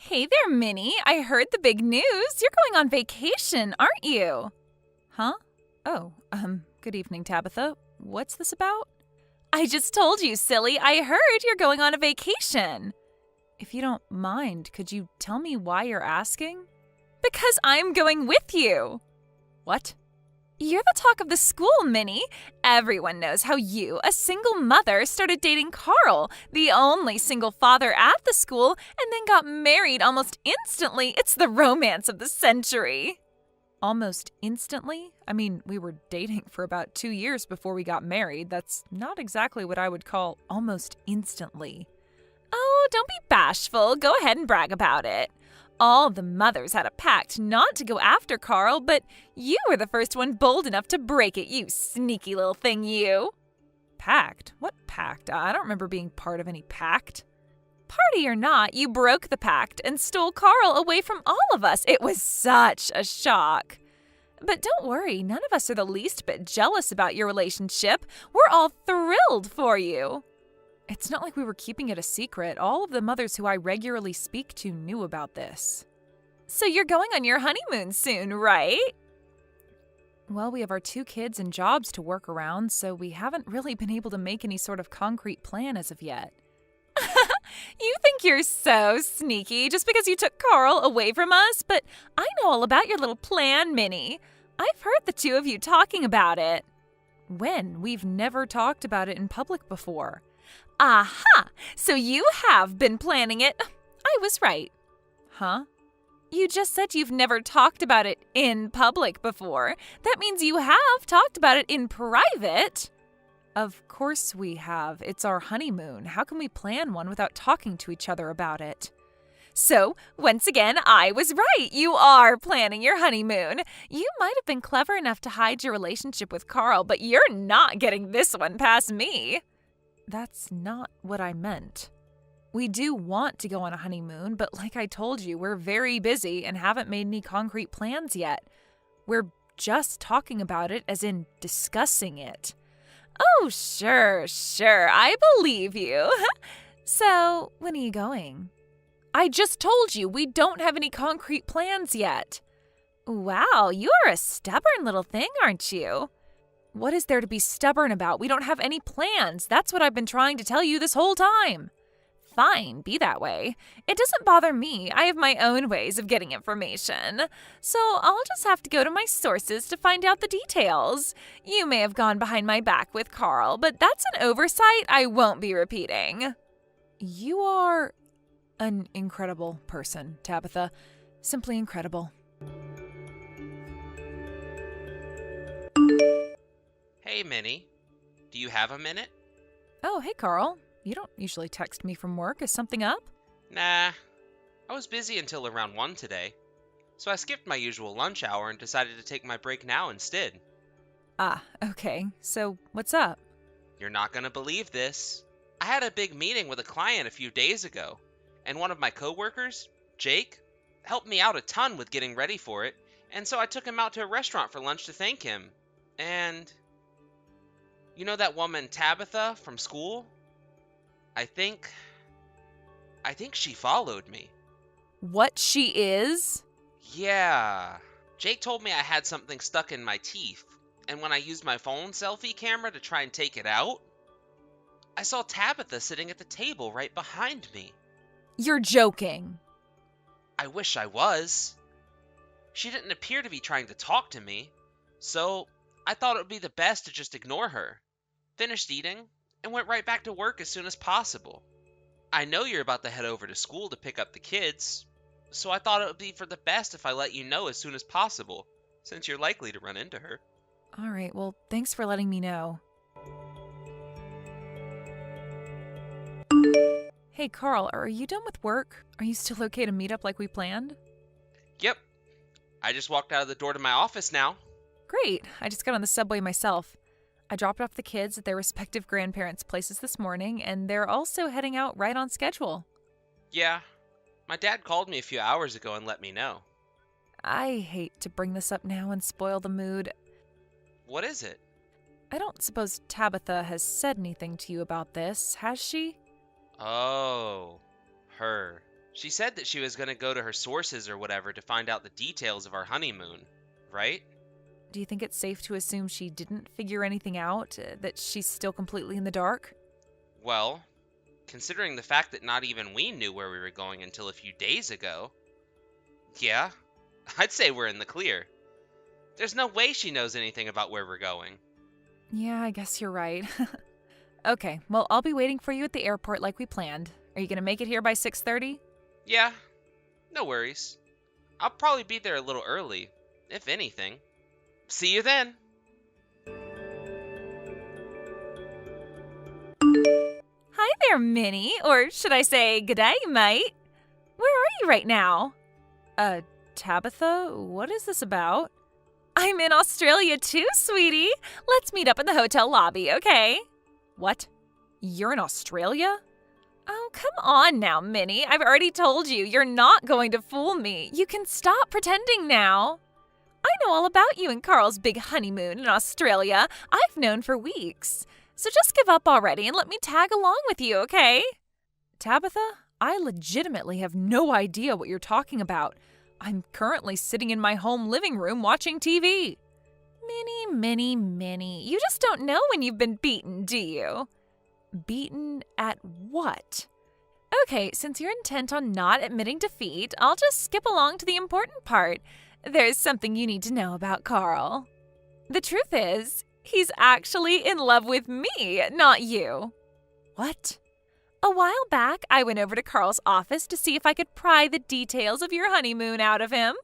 Hey there, Minnie. I heard the big news. You're going on vacation, aren't you? Huh? Oh, good evening, Tabitha. What's this about? I just told you, silly. I heard you're going on a vacation. If you don't mind, could you tell me why you're asking? Because I'm going with you. What? You're the talk of the school, Minnie. Everyone knows how you, a single mother, started dating Carl, the only single father at the school, and then got married almost instantly. It's the romance of the century. Almost instantly? I mean, we were dating for about 2 years before we got married. That's not exactly what I would call almost instantly. Oh, don't be bashful. Go ahead and brag about it. All the mothers had a pact not to go after Carl, but you were the first one bold enough to break it, you sneaky little thing, you. Pact? What pact? I don't remember being part of any pact. Party or not, you broke the pact and stole Carl away from all of us. It was such a shock. But don't worry, none of us are the least bit jealous about your relationship. We're all thrilled for you. It's not like we were keeping it a secret. All of the mothers who I regularly speak to knew about this. So you're going on your honeymoon soon, right? Well, we have our 2 kids and jobs to work around, so we haven't really been able to make any sort of concrete plan as of yet. You think you're so sneaky just because you took Carl away from us, but I know all about your little plan, Minnie. I've heard the 2 of you talking about it. When? We've never talked about it in public before. Aha! So you have been planning it. I was right. Huh? You just said you've never talked about it in public before. That means you have talked about it in private. Of course we have. It's our honeymoon. How can we plan one without talking to each other about it? So, once again, I was right. You are planning your honeymoon. You might have been clever enough to hide your relationship with Carl, but you're not getting this one past me. That's not what I meant. We do want to go on a honeymoon, but like I told you, we're very busy and haven't made any concrete plans yet. We're just talking about it, as in discussing it. Oh, sure, I believe you. So, when are you going? I just told you we don't have any concrete plans yet. Wow, you are a stubborn little thing, aren't you? What is there to be stubborn about? We don't have any plans. That's what I've been trying to tell you this whole time. Fine, be that way. It doesn't bother me. I have my own ways of getting information. So I'll just have to go to my sources to find out the details. You may have gone behind my back with Carl, but that's an oversight I won't be repeating. You are an incredible person, Tabitha. Simply incredible. Hey, Minnie. Do you have a minute? Oh, hey, Carl. You don't usually text me from work. Is something up? Nah. I was busy until around 1 today. So I skipped my usual lunch hour and decided to take my break now instead. Ah, okay. So, what's up? You're not gonna believe this. I had a big meeting with a client a few days ago, and one of my coworkers, Jake, helped me out a ton with getting ready for it, and so I took him out to a restaurant for lunch to thank him. And you know that woman Tabitha from school? I think she followed me. What she is? Yeah. Jake told me I had something stuck in my teeth, and when I used my phone selfie camera to try and take it out, I saw Tabitha sitting at the table right behind me. You're joking. I wish I was. She didn't appear to be trying to talk to me, so I thought it would be the best to just ignore her. Finished eating, and went right back to work as soon as possible. I know you're about to head over to school to pick up the kids, so I thought it would be for the best if I let you know as soon as possible, since you're likely to run into her. All right, well, thanks for letting me know. Hey, Carl, are you done with work? Are you still okay to meet up like we planned? Yep. I just walked out of the door to my office now. Great. I just got on the subway myself. I dropped off the kids at their respective grandparents' places this morning, and they're also heading out right on schedule. Yeah. My dad called me a few hours ago and let me know. I hate to bring this up now and spoil the mood. What is it? I don't suppose Tabitha has said anything to you about this, has she? Oh, her. She said that she was going to go to her sources or whatever to find out the details of our honeymoon, right? Do you think it's safe to assume she didn't figure anything out, that she's still completely in the dark? Well, considering the fact that not even we knew where we were going until a few days ago, yeah, I'd say we're in the clear. There's no way she knows anything about where we're going. Yeah, I guess you're right. Okay, well, I'll be waiting for you at the airport like we planned. Are you going to make it here by 6:30? Yeah, no worries. I'll probably be there a little early, if anything. See you then. Hi there, Minnie. Or should I say, g'day, mate. Where are you right now? Tabitha, what is this about? I'm in Australia too, sweetie. Let's meet up in the hotel lobby, okay? What? You're in Australia? Oh, come on now, Minnie. I've already told you, you're not going to fool me. You can stop pretending now. I know all about you and Carl's big honeymoon in Australia. I've known for weeks. So just give up already and let me tag along with you, okay? Tabitha, I legitimately have no idea what you're talking about. I'm currently sitting in my home living room watching TV. Minnie, you just don't know when you've been beaten, do you? Beaten at what? Okay, since you're intent on not admitting defeat, I'll just skip along to the important part. There's something you need to know about Carl. The truth is, he's actually in love with me, not you. What? A while back, I went over to Carl's office to see if I could pry the details of your honeymoon out of him.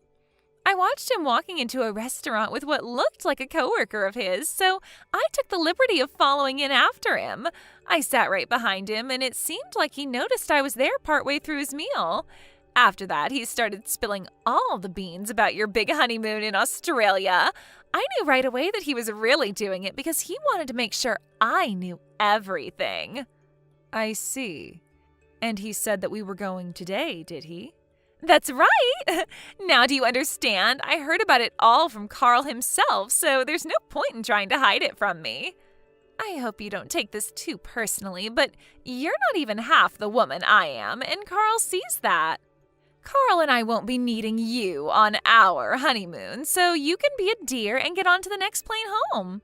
I watched him walking into a restaurant with what looked like a coworker of his, so I took the liberty of following in after him. I sat right behind him, and it seemed like he noticed I was there partway through his meal. After that, he started spilling all the beans about your big honeymoon in Australia. I knew right away that he was really doing it because he wanted to make sure I knew everything. I see. And he said that we were going today, did he? That's right! Now do you understand? I heard about it all from Carl himself, so there's no point in trying to hide it from me. I hope you don't take this too personally, but you're not even half the woman I am, and Carl sees that. Carl and I won't be needing you on our honeymoon, so you can be a dear and get on to the next plane home.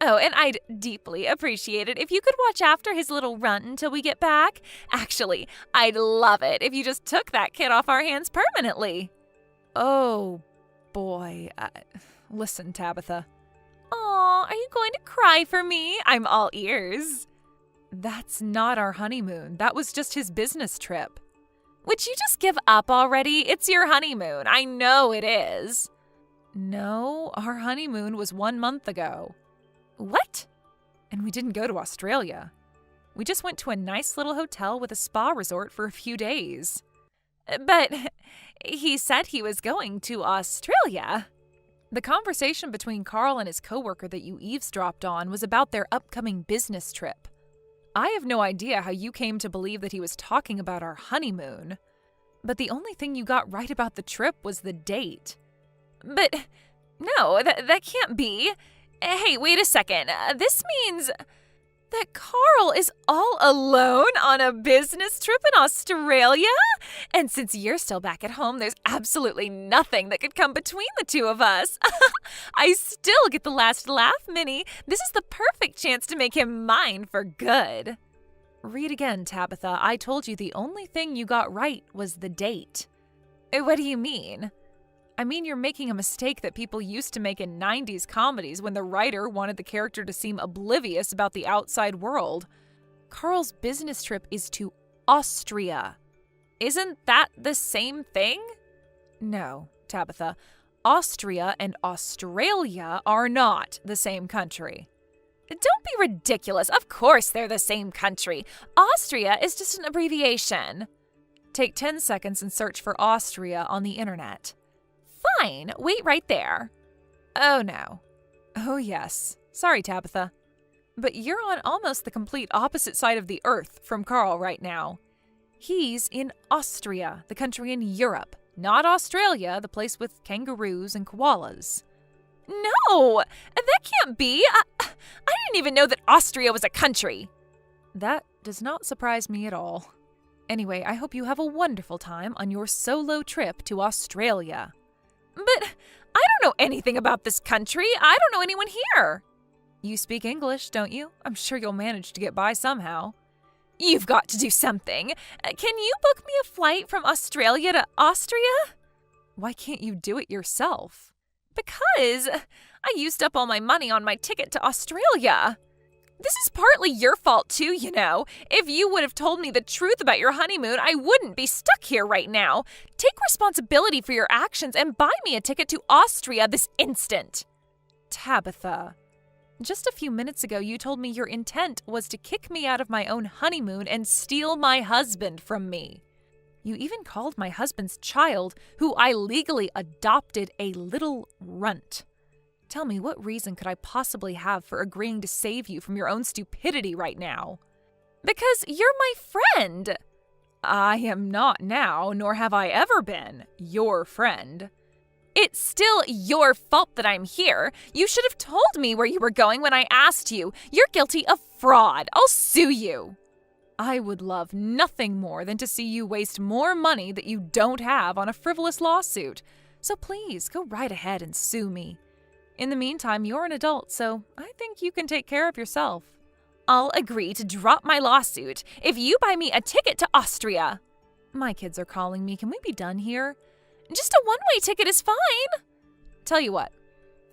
Oh, and I'd deeply appreciate it if you could watch after his little runt until we get back. Actually, I'd love it if you just took that kid off our hands permanently. Oh, boy. Listen, Tabitha. Aw, are you going to cry for me? I'm all ears. That's not our honeymoon. That was just his business trip. Would you just give up already? It's your honeymoon. I know it is. No, our honeymoon was 1 month ago. What? And we didn't go to Australia. We just went to a nice little hotel with a spa resort for a few days. But he said he was going to Australia. The conversation between Carl and his coworker that you eavesdropped on was about their upcoming business trip. I have no idea how you came to believe that he was talking about our honeymoon. But the only thing you got right about the trip was the date. But no, that can't be. Hey, wait a second. This means that Carl is all alone on a business trip in Australia? And since you're still back at home, there's absolutely nothing that could come between the two of us. I still get the last laugh, Minnie. This is the perfect chance to make him mine for good. Read again, Tabitha. I told you the only thing you got right was the date. What do you mean? I mean, you're making a mistake that people used to make in 90s comedies when the writer wanted the character to seem oblivious about the outside world. Carl's business trip is to Austria. Isn't that the same thing? No, Tabitha. Austria and Australia are not the same country. Don't be ridiculous. Of course they're the same country. Austria is just an abbreviation. Take 10 seconds and search for Austria on the internet. Fine, wait right there. Oh no. Oh yes. Sorry, Tabitha. But you're on almost the complete opposite side of the earth from Carl right now. He's in Austria, the country in Europe, not Australia, the place with kangaroos and koalas. No, that can't be. I didn't even know that Austria was a country. That does not surprise me at all. Anyway, I hope you have a wonderful time on your solo trip to Australia. But I don't know anything about this country. I don't know anyone here. You speak English, don't you? I'm sure you'll manage to get by somehow. You've got to do something. Can you book me a flight from Australia to Austria? Why can't you do it yourself? Because I used up all my money on my ticket to Australia. This is partly your fault too, you know. If you would have told me the truth about your honeymoon, I wouldn't be stuck here right now. Take responsibility for your actions and buy me a ticket to Austria this instant. Tabitha, just a few minutes ago you told me your intent was to kick me out of my own honeymoon and steal my husband from me. You even called my husband's child, who I legally adopted, a little runt. Tell me, what reason could I possibly have for agreeing to save you from your own stupidity right now? Because you're my friend. I am not now, nor have I ever been, your friend. It's still your fault that I'm here. You should have told me where you were going when I asked you. You're guilty of fraud. I'll sue you. I would love nothing more than to see you waste more money that you don't have on a frivolous lawsuit. So please, go right ahead and sue me. In the meantime, you're an adult, so I think you can take care of yourself. I'll agree to drop my lawsuit if you buy me a ticket to Austria. My kids are calling me. Can we be done here? Just a one-way ticket is fine. Tell you what,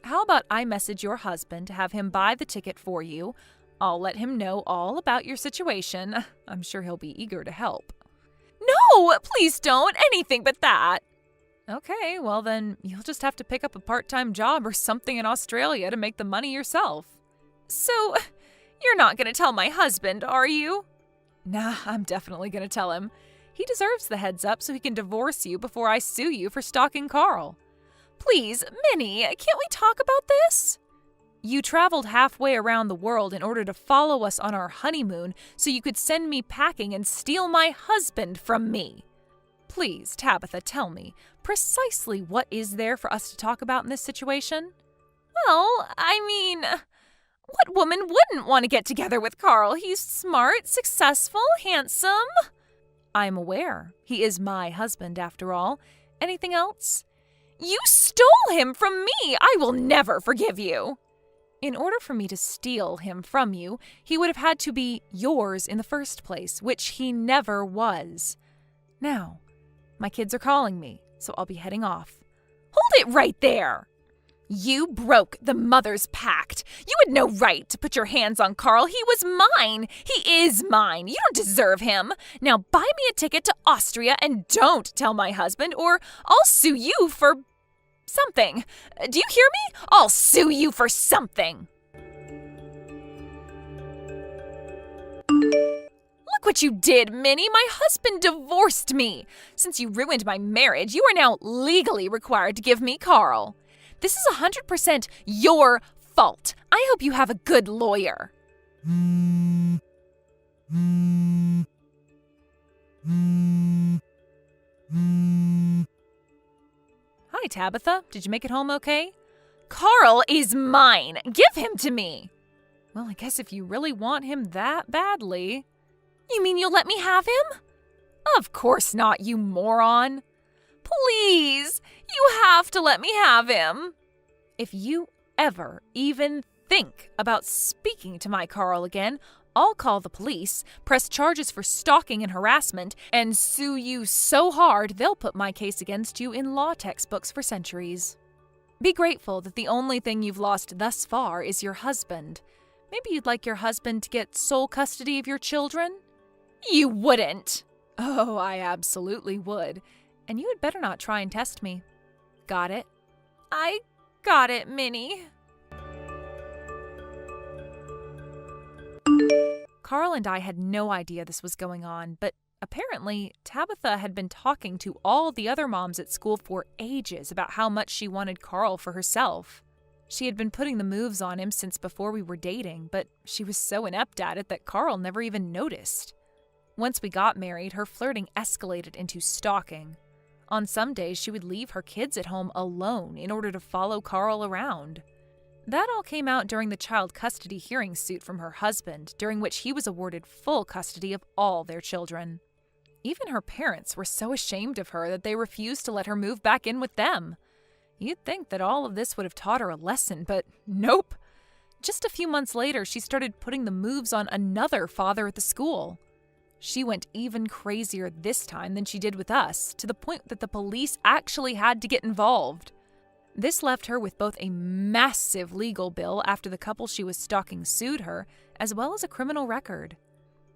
how about I message your husband to have him buy the ticket for you? I'll let him know all about your situation. I'm sure he'll be eager to help. No, please don't. Anything but that. Okay, well then, you'll just have to pick up a part-time job or something in Australia to make the money yourself. So, you're not going to tell my husband, are you? Nah, I'm definitely going to tell him. He deserves the heads up so he can divorce you before I sue you for stalking Carl. Please, Minnie, can't we talk about this? You traveled halfway around the world in order to follow us on our honeymoon so you could send me packing and steal my husband from me. Please, Tabitha, tell me, precisely what is there for us to talk about in this situation? Well, I mean, what woman wouldn't want to get together with Carl? He's smart, successful, handsome. I'm aware. He is my husband, after all. Anything else? You stole him from me! I will never forgive you! In order for me to steal him from you, he would have had to be yours in the first place, which he never was. Now, my kids are calling me, so I'll be heading off. Hold it right there! You broke the mother's pact. You had no right to put your hands on Carl. He was mine. He is mine. You don't deserve him. Now buy me a ticket to Austria and don't tell my husband, or I'll sue you for something. Do you hear me? I'll sue you for something. Look what you did, Minnie. My husband divorced me. Since you ruined my marriage, you are now legally required to give me Carl. This is 100% your fault. I hope you have a good lawyer. Hi, Tabitha. Did you make it home okay? Carl is mine. Give him to me. Well, I guess if you really want him that badly. You mean you'll let me have him? Of course not, you moron. Please, you have to let me have him. If you ever even think about speaking to my Carl again, I'll call the police, press charges for stalking and harassment, and sue you so hard they'll put my case against you in law textbooks for centuries. Be grateful that the only thing you've lost thus far is your husband. Maybe you'd like your husband to get sole custody of your children? You wouldn't. Oh, I absolutely would. And you had better not try and test me. Got it? I got it, Minnie. Carl and I had no idea this was going on, but apparently Tabitha had been talking to all the other moms at school for ages about how much she wanted Carl for herself. She had been putting the moves on him since before we were dating, but she was so inept at it that Carl never even noticed. Once we got married, her flirting escalated into stalking. On some days, she would leave her kids at home alone in order to follow Carl around. That all came out during the child custody hearing suit from her husband, during which he was awarded full custody of all their children. Even her parents were so ashamed of her that they refused to let her move back in with them. You'd think that all of this would have taught her a lesson, but nope. Just a few months later, she started putting the moves on another father at the school. She went even crazier this time than she did with us, to the point that the police actually had to get involved. This left her with both a massive legal bill after the couple she was stalking sued her, as well as a criminal record.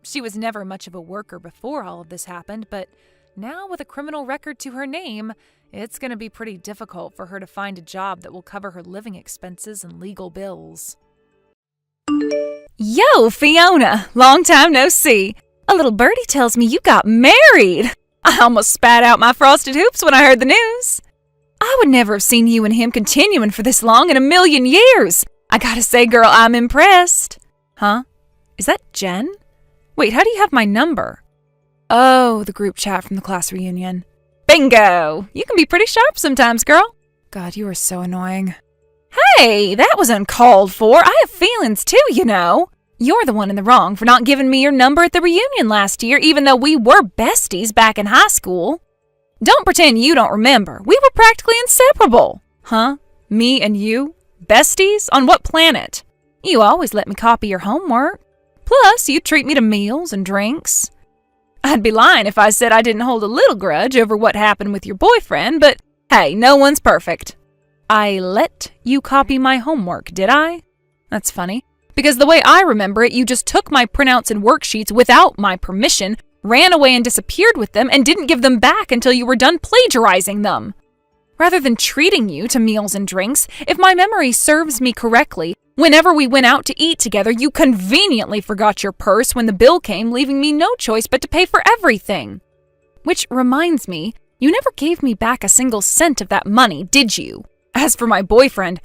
She was never much of a worker before all of this happened, but now with a criminal record to her name, it's going to be pretty difficult for her to find a job that will cover her living expenses and legal bills. Yo, Fiona! Long time no see. A little birdie tells me you got married. I almost spat out my frosted hoops when I heard the news. I would never have seen you and him continuing for this long in a million years. I gotta say, girl, I'm impressed. Huh? Is that Jen? Wait, how do you have my number? Oh, the group chat from the class reunion. Bingo! You can be pretty sharp sometimes, girl. God, you are so annoying. Hey, that was uncalled for. I have feelings too, you know. You're the one in the wrong for not giving me your number at the reunion last year, even though we were besties back in high school. Don't pretend you don't remember. We were practically inseparable. Huh? Me and you? Besties? On what planet? You always let me copy your homework. Plus, you treat me to meals and drinks. I'd be lying if I said I didn't hold a little grudge over what happened with your boyfriend, but hey, no one's perfect. I let you copy my homework, did I? That's funny. Because the way I remember it, you just took my printouts and worksheets without my permission, ran away and disappeared with them, and didn't give them back until you were done plagiarizing them. Rather than treating you to meals and drinks, if my memory serves me correctly, whenever we went out to eat together, you conveniently forgot your purse when the bill came, leaving me no choice but to pay for everything. Which reminds me, you never gave me back a single cent of that money, did you? As for my boyfriend,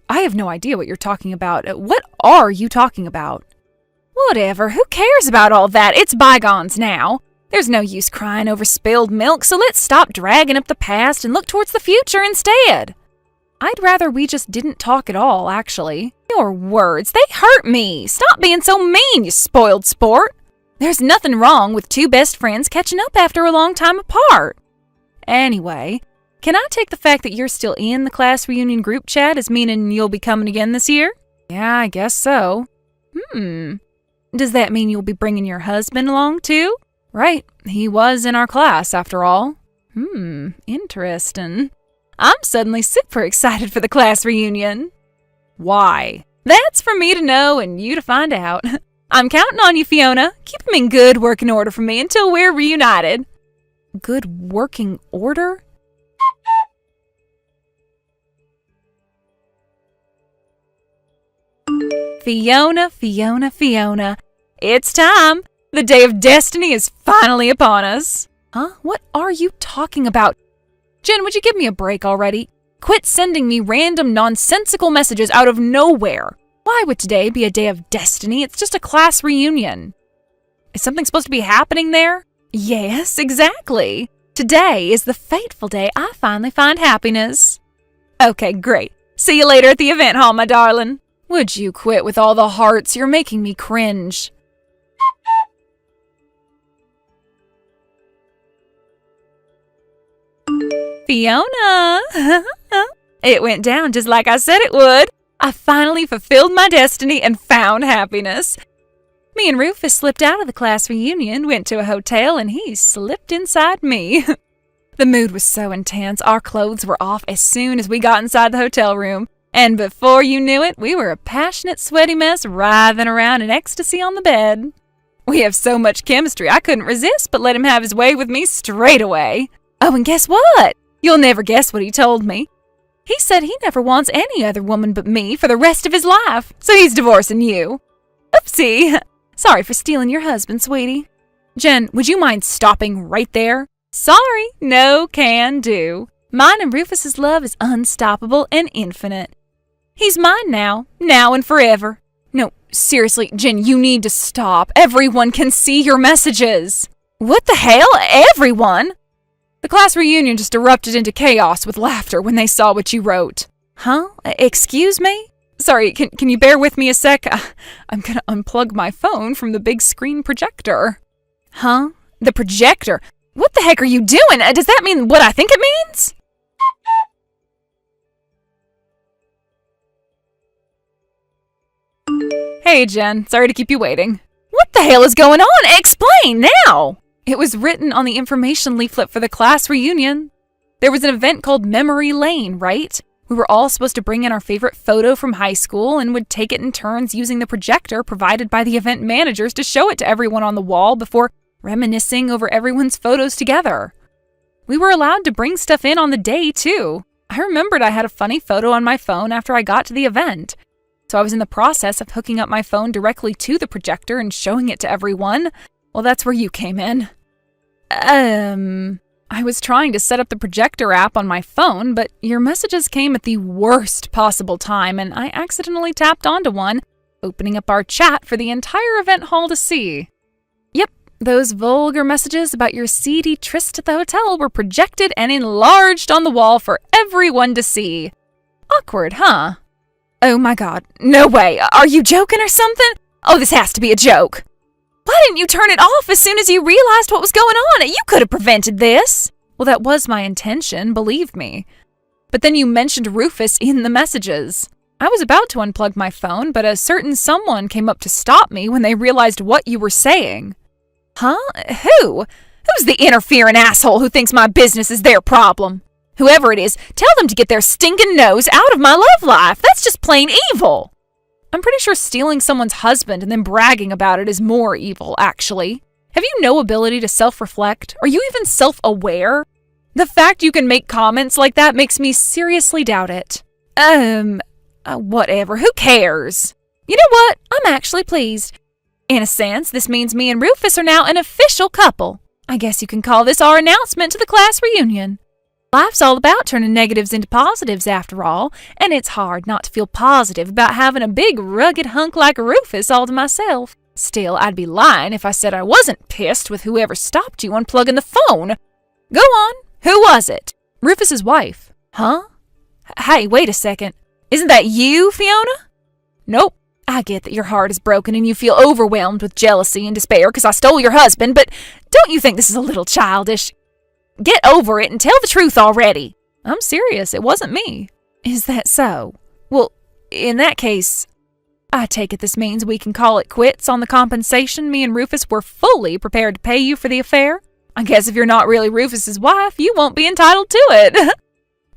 I have no idea what you're talking about. What are you talking about? Whatever, who cares about all that? It's bygones now. There's no use crying over spilled milk, so let's stop dragging up the past and look towards the future instead. I'd rather we just didn't talk at all, actually. Your words, they hurt me. Stop being so mean, you spoiled sport. There's nothing wrong with two best friends catching up after a long time apart. Anyway, can I take the fact that you're still in the class reunion group chat as meaning you'll be coming again this year? Yeah, I guess so. Does that mean you'll be bringing your husband along too? Right, he was in our class after all. Interesting. I'm suddenly super excited for the class reunion. Why? That's for me to know and you to find out. I'm counting on you, Fiona. Keep him in good working order for me until we're reunited. Good working order? Fiona, Fiona, Fiona. It's time. The day of destiny is finally upon us. Huh? What are you talking about? Jen, would you give me a break already? Quit sending me random nonsensical messages out of nowhere. Why would today be a day of destiny? It's just a class reunion. Is something supposed to be happening there? Yes, exactly. Today is the fateful day I finally find happiness. Okay, great. See you later at the event hall, my darling. Would you quit with all the hearts? You're making me cringe. Fiona! It went down just like I said it would. I finally fulfilled my destiny and found happiness. Me and Rufus slipped out of the class reunion, went to a hotel, and he slipped inside me. The mood was so intense, our clothes were off as soon as we got inside the hotel room. And before you knew it, we were a passionate, sweaty mess writhing around in ecstasy on the bed. We have so much chemistry, I couldn't resist but let him have his way with me straight away. Oh, and guess what? You'll never guess what he told me. He said he never wants any other woman but me for the rest of his life, so he's divorcing you. Oopsie. Sorry for stealing your husband, sweetie. Jen, would you mind stopping right there? Sorry, no can do. Mine and Rufus's love is unstoppable and infinite. He's mine now and forever. No, seriously, Jen, you need to stop. Everyone can see your messages. What the hell? Everyone? The class reunion just erupted into chaos with laughter when they saw what you wrote. Huh? Excuse me? Sorry, can you bear with me a sec? I'm gonna unplug my phone from the big screen projector. Huh? The projector. What the heck are you doing? Does that mean what I think it means? Hey, Jen. Sorry to keep you waiting. What the hell is going on? Explain now! It was written on the information leaflet for the class reunion. There was an event called Memory Lane, right? We were all supposed to bring in our favorite photo from high school and would take it in turns using the projector provided by the event managers to show it to everyone on the wall before reminiscing over everyone's photos together. We were allowed to bring stuff in on the day, too. I remembered I had a funny photo on my phone after I got to the event. So I was in the process of hooking up my phone directly to the projector and showing it to everyone. Well, that's where you came in. I was trying to set up the projector app on my phone, but your messages came at the worst possible time, and I accidentally tapped onto one, opening up our chat for the entire event hall to see. Yep, those vulgar messages about your seedy tryst at the hotel were projected and enlarged on the wall for everyone to see. Awkward, huh? Oh my god, no way. Are you joking or something? Oh, this has to be a joke. Why didn't you turn it off as soon as you realized what was going on? You could have prevented this. Well, that was my intention, believe me. But then you mentioned Rufus in the messages. I was about to unplug my phone, but a certain someone came up to stop me when they realized what you were saying. Huh? Who? Who's the interfering asshole who thinks my business is their problem? Whoever it is, tell them to get their stinking nose out of my love life. That's just plain evil. I'm pretty sure stealing someone's husband and then bragging about it is more evil, actually. Have you no ability to self-reflect? Are you even self-aware? The fact you can make comments like that makes me seriously doubt it. Whatever, who cares? You know what? I'm actually pleased. In a sense, this means me and Rufus are now an official couple. I guess you can call this our announcement to the class reunion. Life's all about turning negatives into positives, after all, and it's hard not to feel positive about having a big, rugged hunk like Rufus all to myself. Still, I'd be lying if I said I wasn't pissed with whoever stopped you unplugging the phone. Go on. Who was it? Rufus's wife. Huh? Hey, wait a second. Isn't that you, Fiona? Nope. I get that your heart is broken and you feel overwhelmed with jealousy and despair because I stole your husband, but don't you think this is a little childish? Get over it and tell the truth already. I'm serious. It wasn't me. Is that so? Well, in that case, I take it this means we can call it quits on the compensation me and Rufus were fully prepared to pay you for the affair. I guess if you're not really Rufus's wife, you won't be entitled to it.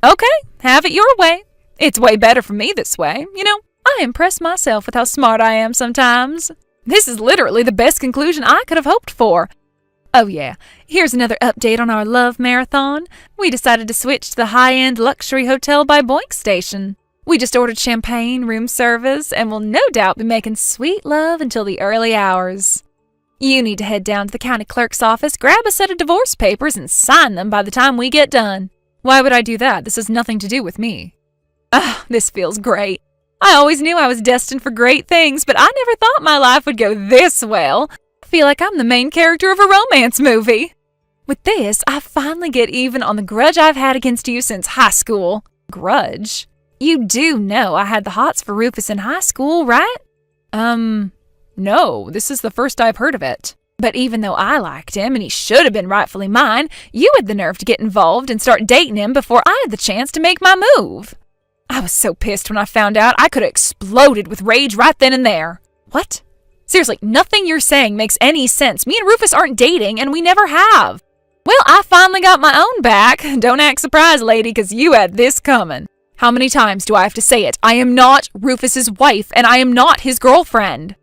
Okay, have it your way. It's way better for me this way. You know, I impress myself with how smart I am sometimes. This is literally the best conclusion I could have hoped for. Oh yeah, here's another update on our love marathon. We decided to switch to the high-end luxury hotel by Boink Station. We just ordered champagne, room service, and will no doubt be making sweet love until the early hours. You need to head down to the county clerk's office, grab a set of divorce papers, and sign them by the time we get done. Why would I do that? This has nothing to do with me. Ah, this feels great. I always knew I was destined for great things, but I never thought my life would go this well. I feel like I'm the main character of a romance movie. With this, I finally get even on the grudge I've had against you since high school. Grudge? You do know I had the hots for Rufus in high school, right? No, this is the first I've heard of it. But even though I liked him and he should have been rightfully mine, you had the nerve to get involved and start dating him before I had the chance to make my move. I was so pissed when I found out I could have exploded with rage right then and there. What? Seriously, nothing you're saying makes any sense. Me and Rufus aren't dating, and we never have. Well, I finally got my own back. Don't act surprised, lady, because you had this coming. How many times do I have to say it? I am not Rufus's wife, and I am not his girlfriend.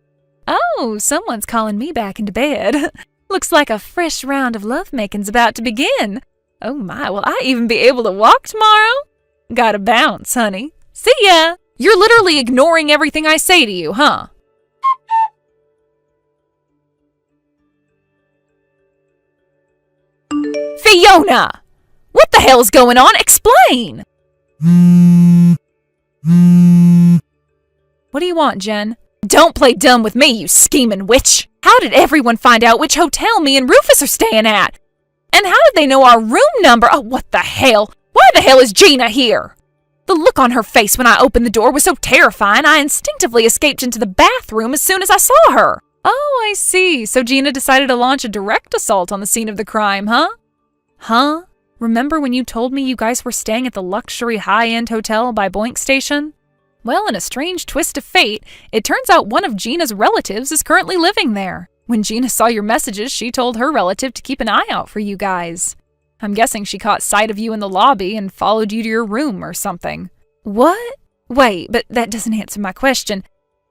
Oh, someone's calling me back into bed. Looks like a fresh round of lovemaking's about to begin. Oh my, will I even be able to walk tomorrow? Gotta bounce, honey. See ya! You're literally ignoring everything I say to you, huh? Fiona! What the hell's going on? Explain! What do you want, Jen? Don't play dumb with me, you scheming witch! How did everyone find out which hotel me and Rufus are staying at? And how did they know our room number? Oh, what the hell? Why the hell is Gina here? The look on her face when I opened the door was so terrifying I instinctively escaped into the bathroom as soon as I saw her. Oh, I see. So Gina decided to launch a direct assault on the scene of the crime, huh? Huh? Remember when you told me you guys were staying at the luxury high-end hotel by Boink Station? Well, in a strange twist of fate, it turns out one of Gina's relatives is currently living there. When Gina saw your messages, she told her relative to keep an eye out for you guys. I'm guessing she caught sight of you in the lobby and followed you to your room or something. What? Wait, but that doesn't answer my question.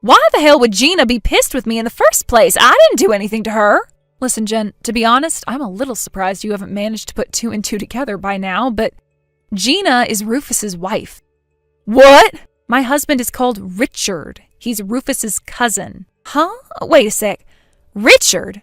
Why the hell would Gina be pissed with me in the first place? I didn't do anything to her. Listen, Jen, to be honest, I'm a little surprised you haven't managed to put two and two together by now, but Gina is Rufus's wife. What? My husband is called Richard. He's Rufus's cousin. Huh? Wait a sec. Richard?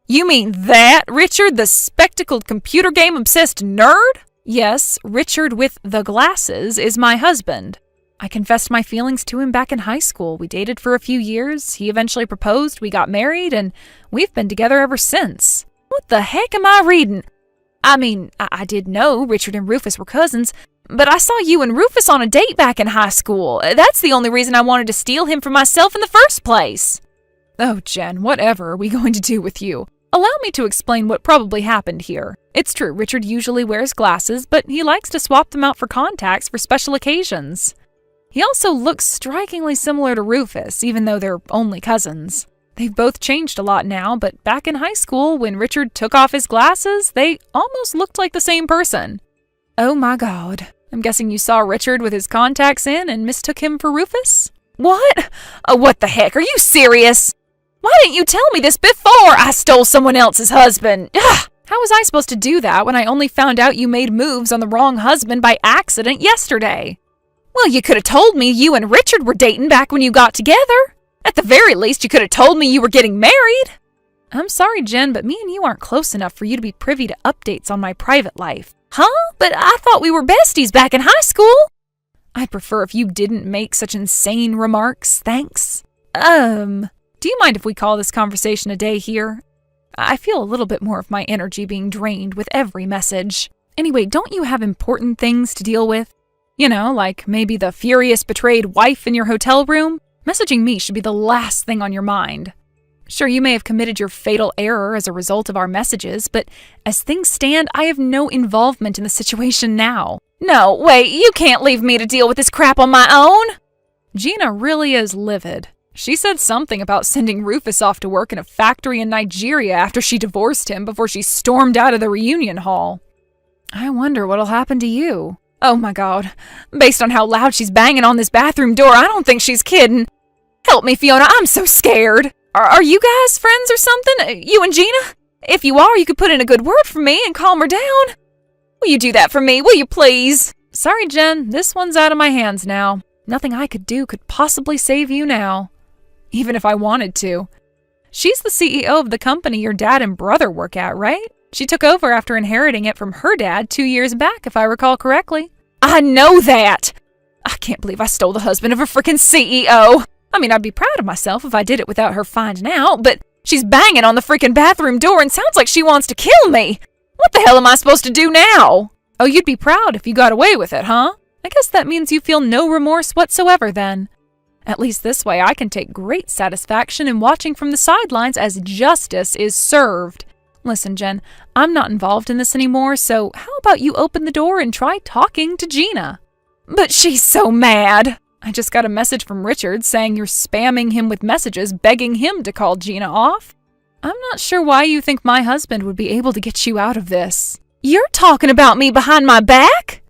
You mean that Richard, the spectacled computer game obsessed nerd? Yes, Richard with the glasses is my husband. I confessed my feelings to him back in high school. We dated for a few years. He eventually proposed, we got married, and we've been together ever since. What the heck am I reading? I mean, I did know Richard and Rufus were cousins, but I saw you and Rufus on a date back in high school. That's the only reason I wanted to steal him for myself in the first place. Oh, Jen, whatever are we going to do with you? Allow me to explain what probably happened here. It's true, Richard usually wears glasses, but he likes to swap them out for contacts for special occasions. He also looks strikingly similar to Rufus, even though they're only cousins. They've both changed a lot now, but back in high school, when Richard took off his glasses, they almost looked like the same person. Oh my God. I'm guessing you saw Richard with his contacts in and mistook him for Rufus? What? What the heck? Are you serious? Why didn't you tell me this before I stole someone else's husband? Ugh! How was I supposed to do that when I only found out you made moves on the wrong husband by accident yesterday? Well, you could have told me you and Richard were dating back when you got together. At the very least, you could have told me you were getting married. I'm sorry, Jen, but me and you aren't close enough for you to be privy to updates on my private life. Huh? But I thought we were besties back in high school. I'd prefer if you didn't make such insane remarks, thanks. Do you mind if we call this conversation a day here? I feel a little bit more of my energy being drained with every message. Anyway, don't you have important things to deal with? You know, like maybe the furious betrayed wife in your hotel room? Messaging me should be the last thing on your mind. Sure, you may have committed your fatal error as a result of our messages, but as things stand, I have no involvement in the situation now. No, wait, you can't leave me to deal with this crap on my own! Gina really is livid. She said something about sending Rufus off to work in a factory in Nigeria after she divorced him before she stormed out of the reunion hall. I wonder what'll happen to you. Oh my God. Based on how loud she's banging on this bathroom door, I don't think she's kidding. Help me, Fiona, I'm so scared. Are you guys friends or something? You and Gina? If you are, you could put in a good word for me and calm her down. Will you do that for me? Will you please? Sorry, Jen. This one's out of my hands now. Nothing I could do could possibly save you now. Even if I wanted to. She's the CEO of the company your dad and brother work at, right? She took over after inheriting it from her dad 2 years back, if I recall correctly. I know that! I can't believe I stole the husband of a frickin' CEO. I mean, I'd be proud of myself if I did it without her finding out, but she's banging on the frickin' bathroom door and sounds like she wants to kill me. What the hell am I supposed to do now? Oh, you'd be proud if you got away with it, huh? I guess that means you feel no remorse whatsoever then. At least this way I can take great satisfaction in watching from the sidelines as justice is served. Listen, Jen, I'm not involved in this anymore, so how about you open the door and try talking to Gina? But she's so mad. I just got a message from Richard saying you're spamming him with messages begging him to call Gina off. I'm not sure why you think my husband would be able to get you out of this. You're talking about me behind my back?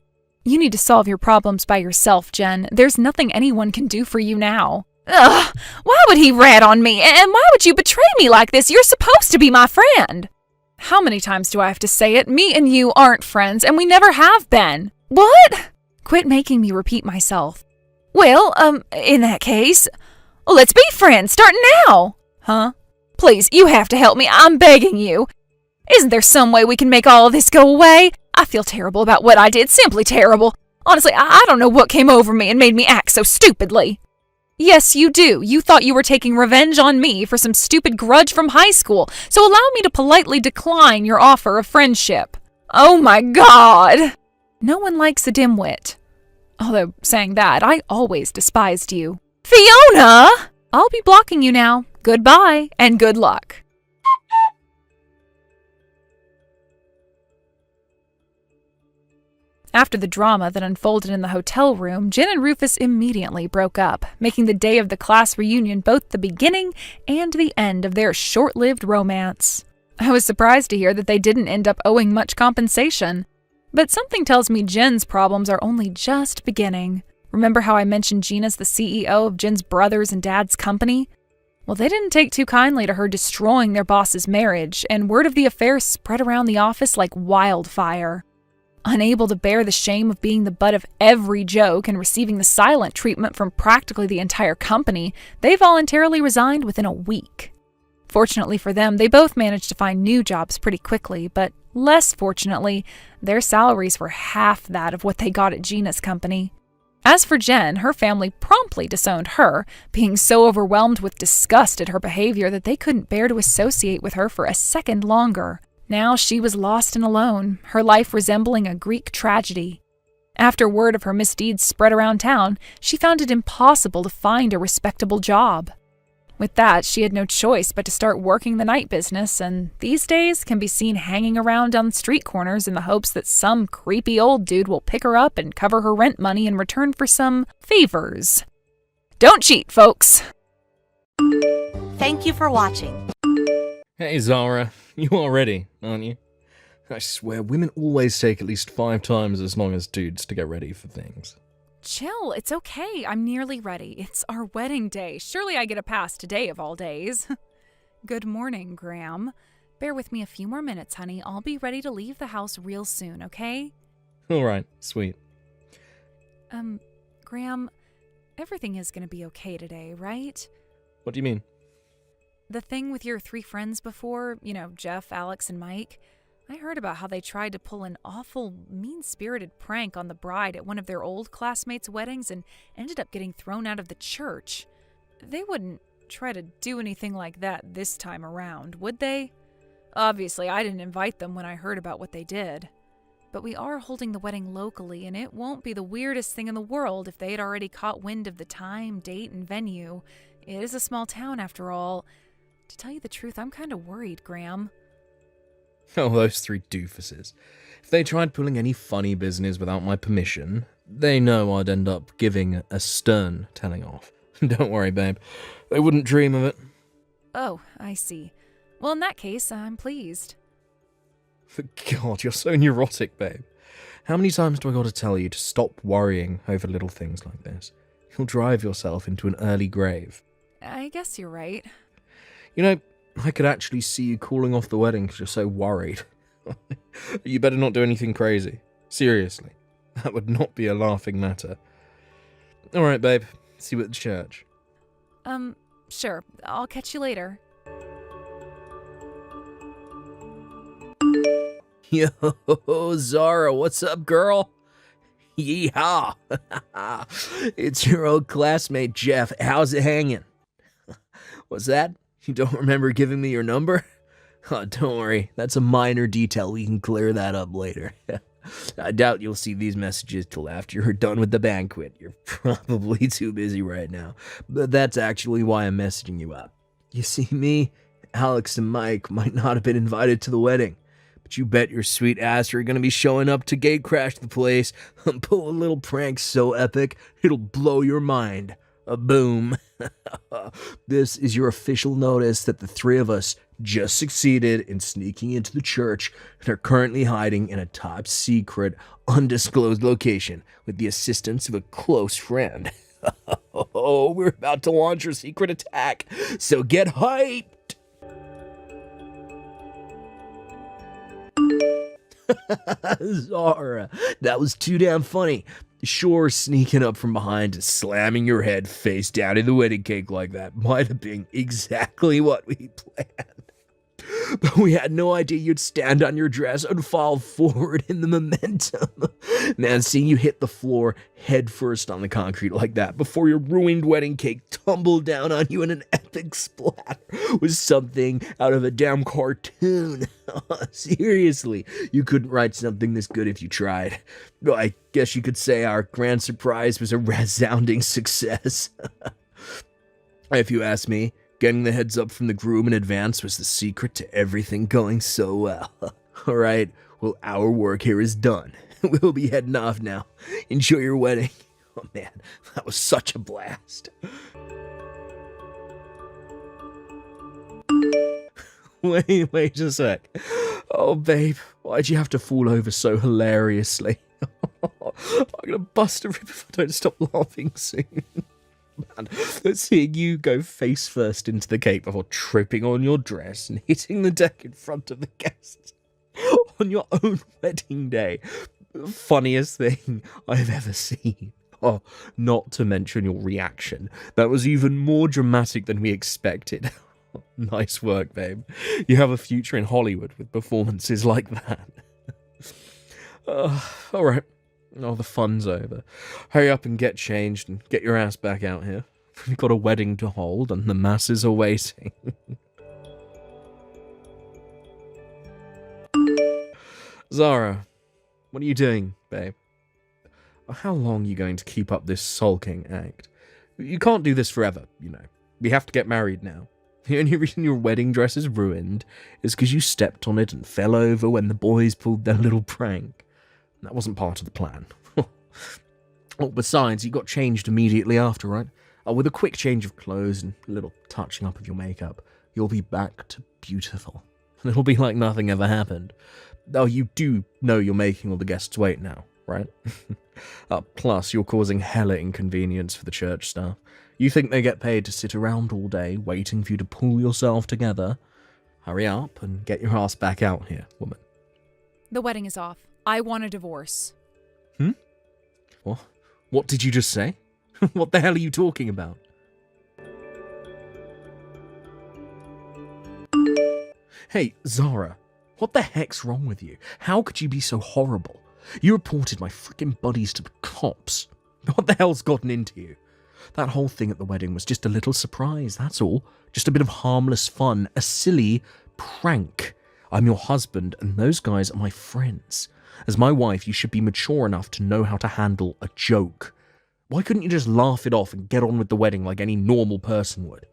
You need to solve your problems by yourself, Jen. There's nothing anyone can do for you now. Ugh! Why would he rat on me? And why would you betray me like this? You're supposed to be my friend. How many times do I have to say it? Me and you aren't friends, and we never have been. What? Quit making me repeat myself. Well, in that case, let's be friends, starting now. Huh? Please, you have to help me. I'm begging you. Isn't there some way we can make all of this go away? I feel terrible about what I did, simply terrible. Honestly, I don't know what came over me and made me act so stupidly. Yes, you do. You thought you were taking revenge on me for some stupid grudge from high school, so allow me to politely decline your offer of friendship. Oh my God! No one likes a dimwit. Although, saying that, I always despised you. Fiona! I'll be blocking you now. Goodbye and good luck. After the drama that unfolded in the hotel room, Jen and Rufus immediately broke up, making the day of the class reunion both the beginning and the end of their short-lived romance. I was surprised to hear that they didn't end up owing much compensation. But something tells me Jen's problems are only just beginning. Remember how I mentioned Gina's the CEO of Jen's brother's and dad's company? Well, they didn't take too kindly to her destroying their boss's marriage, and word of the affair spread around the office like wildfire. Unable to bear the shame of being the butt of every joke and receiving the silent treatment from practically the entire company, they voluntarily resigned within a week. Fortunately for them, they both managed to find new jobs pretty quickly, but less fortunately, their salaries were half that of what they got at Gina's company. As for Jen, her family promptly disowned her, being so overwhelmed with disgust at her behavior that they couldn't bear to associate with her for a second longer. Now she was lost and alone, her life resembling a Greek tragedy. After word of her misdeeds spread around town, she found it impossible to find a respectable job. With that, she had no choice but to start working the night business, and these days can be seen hanging around on street corners in the hopes that some creepy old dude will pick her up and cover her rent money in return for some favors. Don't cheat, folks! Thank you for watching. Hey Zara, you all ready, aren't you? I swear, women always take at least 5 times as long as dudes to get ready for things. Chill, it's okay. I'm nearly ready. It's our wedding day. Surely I get a pass today of all days. Good morning, Graham. Bear with me a few more minutes, honey. I'll be ready to leave the house real soon, okay? Alright, sweet. Graham, everything is gonna be okay today, right? What do you mean? The thing with your 3 friends before, Jeff, Alex, and Mike, I heard about how they tried to pull an awful, mean-spirited prank on the bride at one of their old classmates' weddings and ended up getting thrown out of the church. They wouldn't try to do anything like that this time around, would they? Obviously, I didn't invite them when I heard about what they did. But we are holding the wedding locally, and it won't be the weirdest thing in the world if they had already caught wind of the time, date, and venue. It is a small town, after all. To tell you the truth, I'm kind of worried, Graham. Oh, those 3 doofuses. If they tried pulling any funny business without my permission, they know I'd end up giving a stern telling off. Don't worry, babe. They wouldn't dream of it. Oh, I see. Well, in that case, I'm pleased. For God, you're so neurotic, babe. How many times do I got to tell you to stop worrying over little things like this? You'll drive yourself into an early grave. I guess you're right. You know, I could actually see you calling off the wedding because you're so worried. You better not do anything crazy. Seriously. That would not be a laughing matter. Alright, babe. See you at the church. Sure. I'll catch you later. Yo, Zara, what's up, girl? Yeehaw! It's your old classmate, Jeff. How's it hanging? What's that? You don't remember giving me your number? Oh, don't worry. That's a minor detail. We can clear that up later. I doubt you'll see these messages till after you're done with the banquet. You're probably too busy right now. But that's actually why I'm messaging you up. You see, me, Alex, and Mike might not have been invited to the wedding. But you bet your sweet ass you're gonna be showing up to gate crash the place and pull a little prank so epic, it'll blow your mind. A boom. This is your official notice that the 3 of us just succeeded in sneaking into the church and are currently hiding in a top secret, undisclosed location with the assistance of a close friend. Oh, we're about to launch our secret attack, so get hyped! Zara, that was too damn funny. Sure, sneaking up from behind and slamming your head face down in the wedding cake like that might have been exactly what we planned. But we had no idea you'd stand on your dress and fall forward in the momentum. Man, seeing you hit the floor head first on the concrete like that before your ruined wedding cake tumbled down on you in an epic splatter was something out of a damn cartoon. Seriously, you couldn't write something this good if you tried. I guess you could say our grand surprise was a resounding success. If you ask me, Getting the heads up from the groom in advance was the secret to everything going so well. All right, well, our work here is done. We'll be heading off now. Enjoy your wedding. Oh man, that was such a blast. Wait a sec. Oh, babe, why'd you have to fall over so hilariously? I'm gonna bust a rib if I don't stop laughing soon. Man, seeing you go face first into the cake before tripping on your dress and hitting the deck in front of the guests on your own wedding day. Funniest thing I've ever seen. Oh, not to mention your reaction. That was even more dramatic than we expected. Nice work, babe. You have a future in Hollywood with performances like that. All right. Oh, the fun's over. Hurry up and get changed and get your ass back out here. We've got a wedding to hold and the masses are waiting. Zara, what are you doing, babe? How long are you going to keep up this sulking act? You can't do this forever, you know. We have to get married now. The only reason your wedding dress is ruined is because you stepped on it and fell over when the boys pulled their little prank. That wasn't part of the plan. Oh, besides, you got changed immediately after, right? With a quick change of clothes and a little touching up of your makeup, you'll be back to beautiful. And it'll be like nothing ever happened. Oh, you do know you're making all the guests wait now, right? Plus, you're causing hella inconvenience for the church staff. You think they get paid to sit around all day waiting for you to pull yourself together? Hurry up and get your ass back out here, woman. The wedding is off. I want a divorce. What did you just say? What the hell are you talking about? Hey, Zara, what the heck's wrong with you? How could you be so horrible? You reported my freaking buddies to the cops. What the hell's gotten into you? That whole thing at the wedding was just a little surprise, that's all. Just a bit of harmless fun, a silly prank. I'm your husband, and those guys are my friends. As my wife, you should be mature enough to know how to handle a joke. Why couldn't you just laugh it off and get on with the wedding like any normal person would?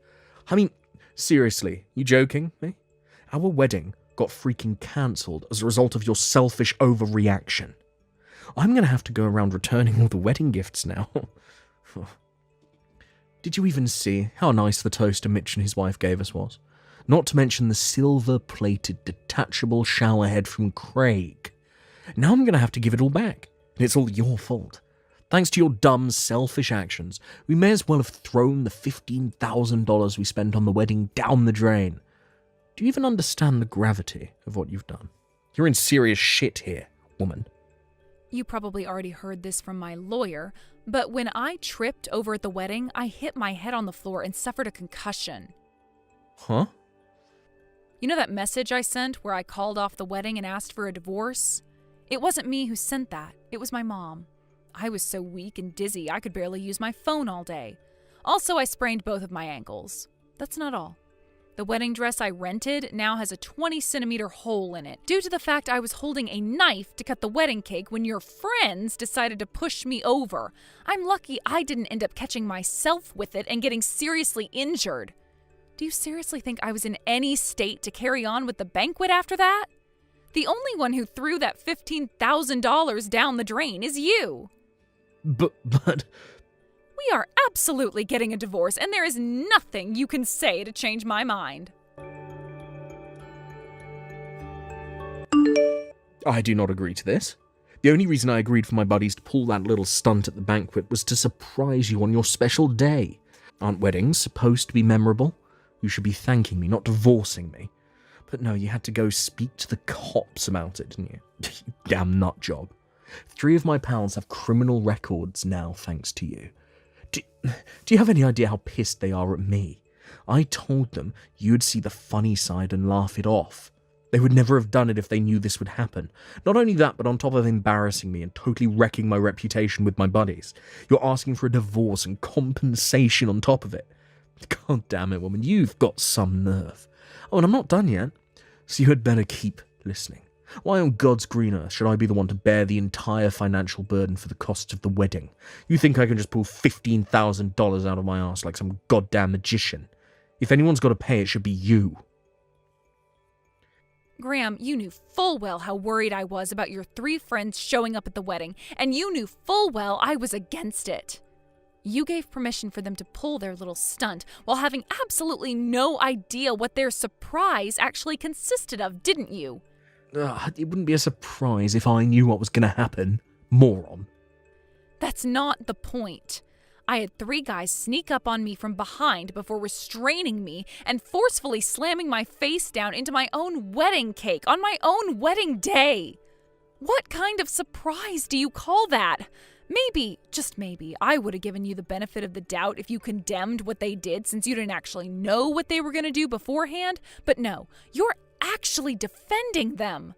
I mean, seriously, you joking, me? Our wedding got freaking cancelled as a result of your selfish overreaction. I'm gonna have to go around returning all the wedding gifts now. Did you even see how nice the toaster Mitch and his wife gave us was? Not to mention the silver-plated detachable shower head from Craig. Now I'm going to have to give it all back, and it's all your fault. Thanks to your dumb, selfish actions, we may as well have thrown the $15,000 we spent on the wedding down the drain. Do you even understand the gravity of what you've done? You're in serious shit here, woman. You probably already heard this from my lawyer, but when I tripped over at the wedding, I hit my head on the floor and suffered a concussion. Huh? You know that message I sent where I called off the wedding and asked for a divorce? It wasn't me who sent that. It was my mom. I was so weak and dizzy I could barely use my phone all day. Also, I sprained both of my ankles. That's not all. The wedding dress I rented now has a 20-centimeter hole in it due to the fact I was holding a knife to cut the wedding cake when your friends decided to push me over. I'm lucky I didn't end up catching myself with it and getting seriously injured. Do you seriously think I was in any state to carry on with the banquet after that? The only one who threw that $15,000 down the drain is you. But... We are absolutely getting a divorce, and there is nothing you can say to change my mind. I do not agree to this. The only reason I agreed for my buddies to pull that little stunt at the banquet was to surprise you on your special day. Aren't weddings supposed to be memorable? You should be thanking me, not divorcing me. But no, you had to go speak to the cops about it, didn't you? You damn nut job. 3 of my pals have criminal records now, thanks to you. Do you have any idea how pissed they are at me? I told them you'd see the funny side and laugh it off. They would never have done it if they knew this would happen. Not only that, but on top of embarrassing me and totally wrecking my reputation with my buddies, you're asking for a divorce and compensation on top of it. God damn it, woman, you've got some nerve. Oh, and I'm not done yet, so you had better keep listening. Why on God's green earth should I be the one to bear the entire financial burden for the costs of the wedding? You think I can just pull $15,000 out of my arse like some goddamn magician? If anyone's got to pay, it should be you. Graham, you knew full well how worried I was about your 3 friends showing up at the wedding, and you knew full well I was against it. You gave permission for them to pull their little stunt while having absolutely no idea what their surprise actually consisted of, didn't you? It wouldn't be a surprise if I knew what was going to happen, moron. That's not the point. I had 3 guys sneak up on me from behind before restraining me and forcefully slamming my face down into my own wedding cake on my own wedding day. What kind of surprise do you call that? Maybe, just maybe, I would have given you the benefit of the doubt if you condemned what they did since you didn't actually know what they were going to do beforehand, but no, you're actually defending them.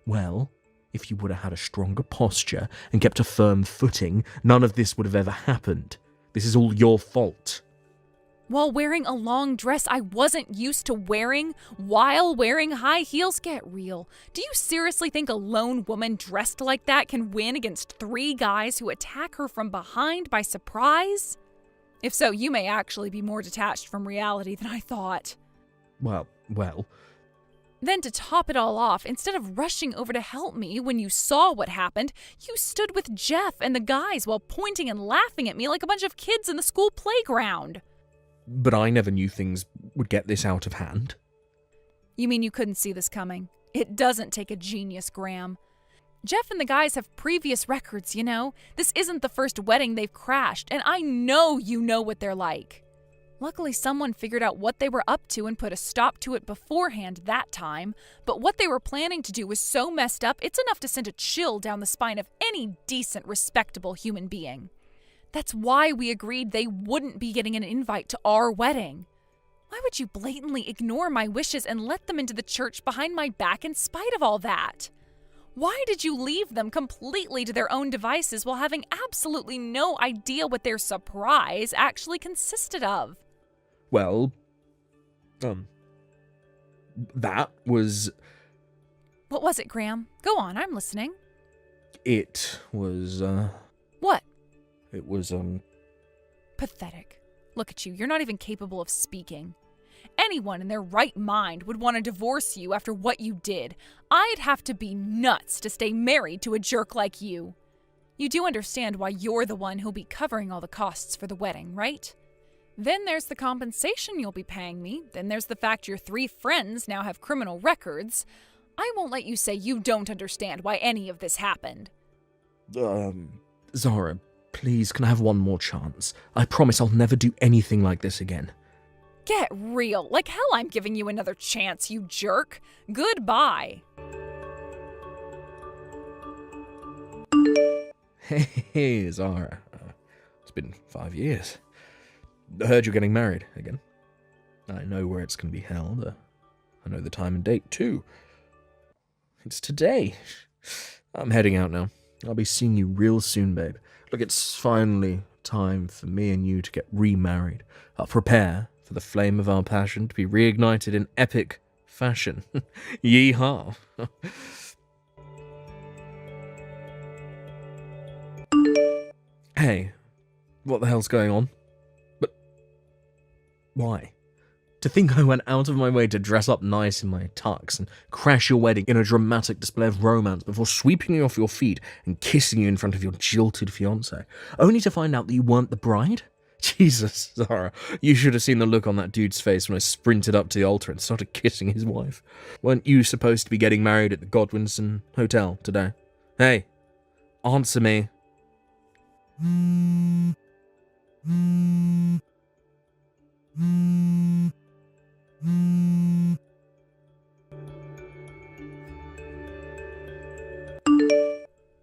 Well, if you would have had a stronger posture and kept a firm footing, none of this would have ever happened. This is all your fault. While wearing a long dress I wasn't used to wearing, while wearing high heels, get real. Do you seriously think a lone woman dressed like that can win against 3 guys who attack her from behind by surprise? If so, you may actually be more detached from reality than I thought. Well. Then to top it all off, instead of rushing over to help me when you saw what happened, you stood with Jeff and the guys while pointing and laughing at me like a bunch of kids in the school playground. But I never knew things would get this out of hand. You mean you couldn't see this coming? It doesn't take a genius, Graham. Jeff and the guys have previous records, you know. This isn't the first wedding they've crashed, and I know you know what they're like. Luckily, someone figured out what they were up to and put a stop to it beforehand that time, but what they were planning to do was so messed up, it's enough to send a chill down the spine of any decent, respectable human being. That's why we agreed they wouldn't be getting an invite to our wedding. Why would you blatantly ignore my wishes and let them into the church behind my back in spite of all that? Why did you leave them completely to their own devices while having absolutely no idea what their surprise actually consisted of? Well, that was... What was it, Graham? Go on, I'm listening. It was, What? It was, Pathetic. Look at you, you're not even capable of speaking. Anyone in their right mind would want to divorce you after what you did. I'd have to be nuts to stay married to a jerk like you. You do understand why you're the one who'll be covering all the costs for the wedding, right? Then there's the compensation you'll be paying me. Then there's the fact your 3 friends now have criminal records. I won't let you say you don't understand why any of this happened. Zara, please, can I have one more chance? I promise I'll never do anything like this again. Get real. Like hell I'm giving you another chance, you jerk. Goodbye. Hey, Zara. It's been 5 years. I heard you're getting married again. I know where it's going to be held. I know the time and date, too. It's today. I'm heading out now. I'll be seeing you real soon, babe. Look, it's finally time for me and you to get remarried. I'll prepare for the flame of our passion to be reignited in epic fashion. Yeehaw. Hey, what the hell's going on? But why? To think I went out of my way to dress up nice in my tux and crash your wedding in a dramatic display of romance before sweeping you off your feet and kissing you in front of your jilted fiancé, only to find out that you weren't the bride? Jesus, Zara, you should have seen the look on that dude's face when I sprinted up to the altar and started kissing his wife. Weren't you supposed to be getting married at the Godwinson Hotel today? Hey, answer me.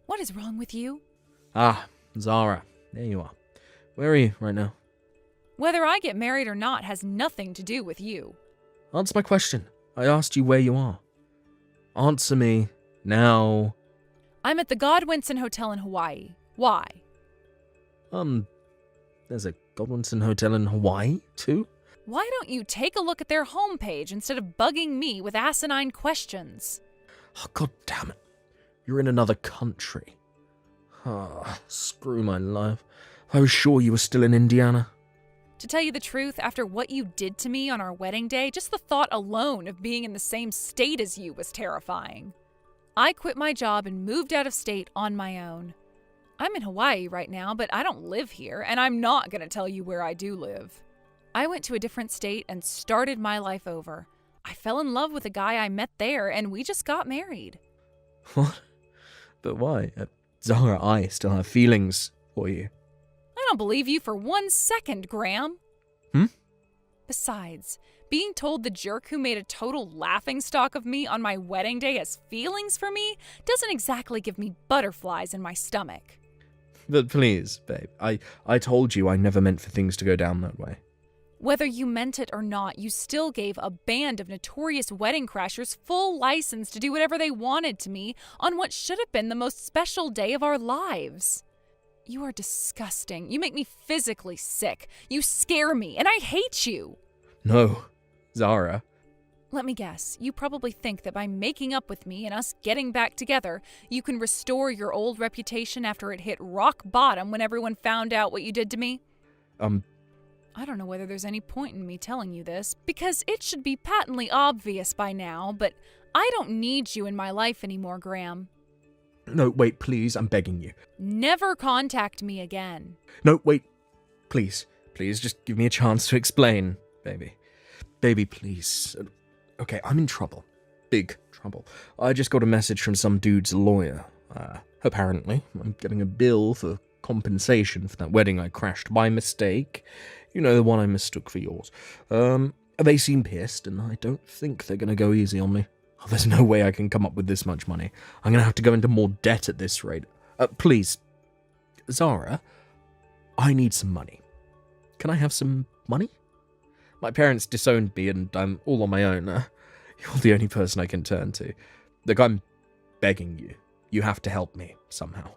What is wrong with you? Ah, Zara, there you are. Where are you right now? Whether I get married or not has nothing to do with you. Answer my question. I asked you where you are. Answer me now. I'm at the Godwinson Hotel in Hawaii. Why? There's a Godwinson Hotel in Hawaii, too? Why don't you take a look at their homepage instead of bugging me with asinine questions? Oh, God damn it. You're in another country. Ah, screw my life. I was sure you were still in Indiana. To tell you the truth, after what you did to me on our wedding day, just the thought alone of being in the same state as you was terrifying. I quit my job and moved out of state on my own. I'm in Hawaii right now, but I don't live here, and I'm not going to tell you where I do live. I went to a different state and started my life over. I fell in love with a guy I met there, and we just got married. What? But why? Zara, I still have feelings for you. I don't believe you for 1 second, Graham. Besides, being told the jerk who made a total laughingstock of me on my wedding day has feelings for me doesn't exactly give me butterflies in my stomach. But please, babe, I told you I never meant for things to go down that way. Whether you meant it or not, you still gave a band of notorious wedding crashers full license to do whatever they wanted to me on what should have been the most special day of our lives. You are disgusting. You make me physically sick. You scare me, and I hate you. No, Zara. Let me guess, you probably think that by making up with me and us getting back together, you can restore your old reputation after it hit rock bottom when everyone found out what you did to me? I don't know whether there's any point in me telling you this, because it should be patently obvious by now, but I don't need you in my life anymore, Graham. No, wait, please, I'm begging you. Never contact me again. No, wait, please, just give me a chance to explain, baby. Baby, please. Okay, I'm in trouble. Big trouble. I just got a message from some dude's lawyer. Apparently, I'm getting a bill for compensation for that wedding I crashed by mistake. You know, the one I mistook for yours. They seem pissed, and I don't think they're gonna go easy on me. Oh, there's no way I can come up with this much money. I'm gonna have to go into more debt at this rate. Please, Zara, I need some money. Can I have some money? My parents disowned me, and I'm all on my own. You're the only person I can turn to. Look, I'm begging you. You have to help me, somehow.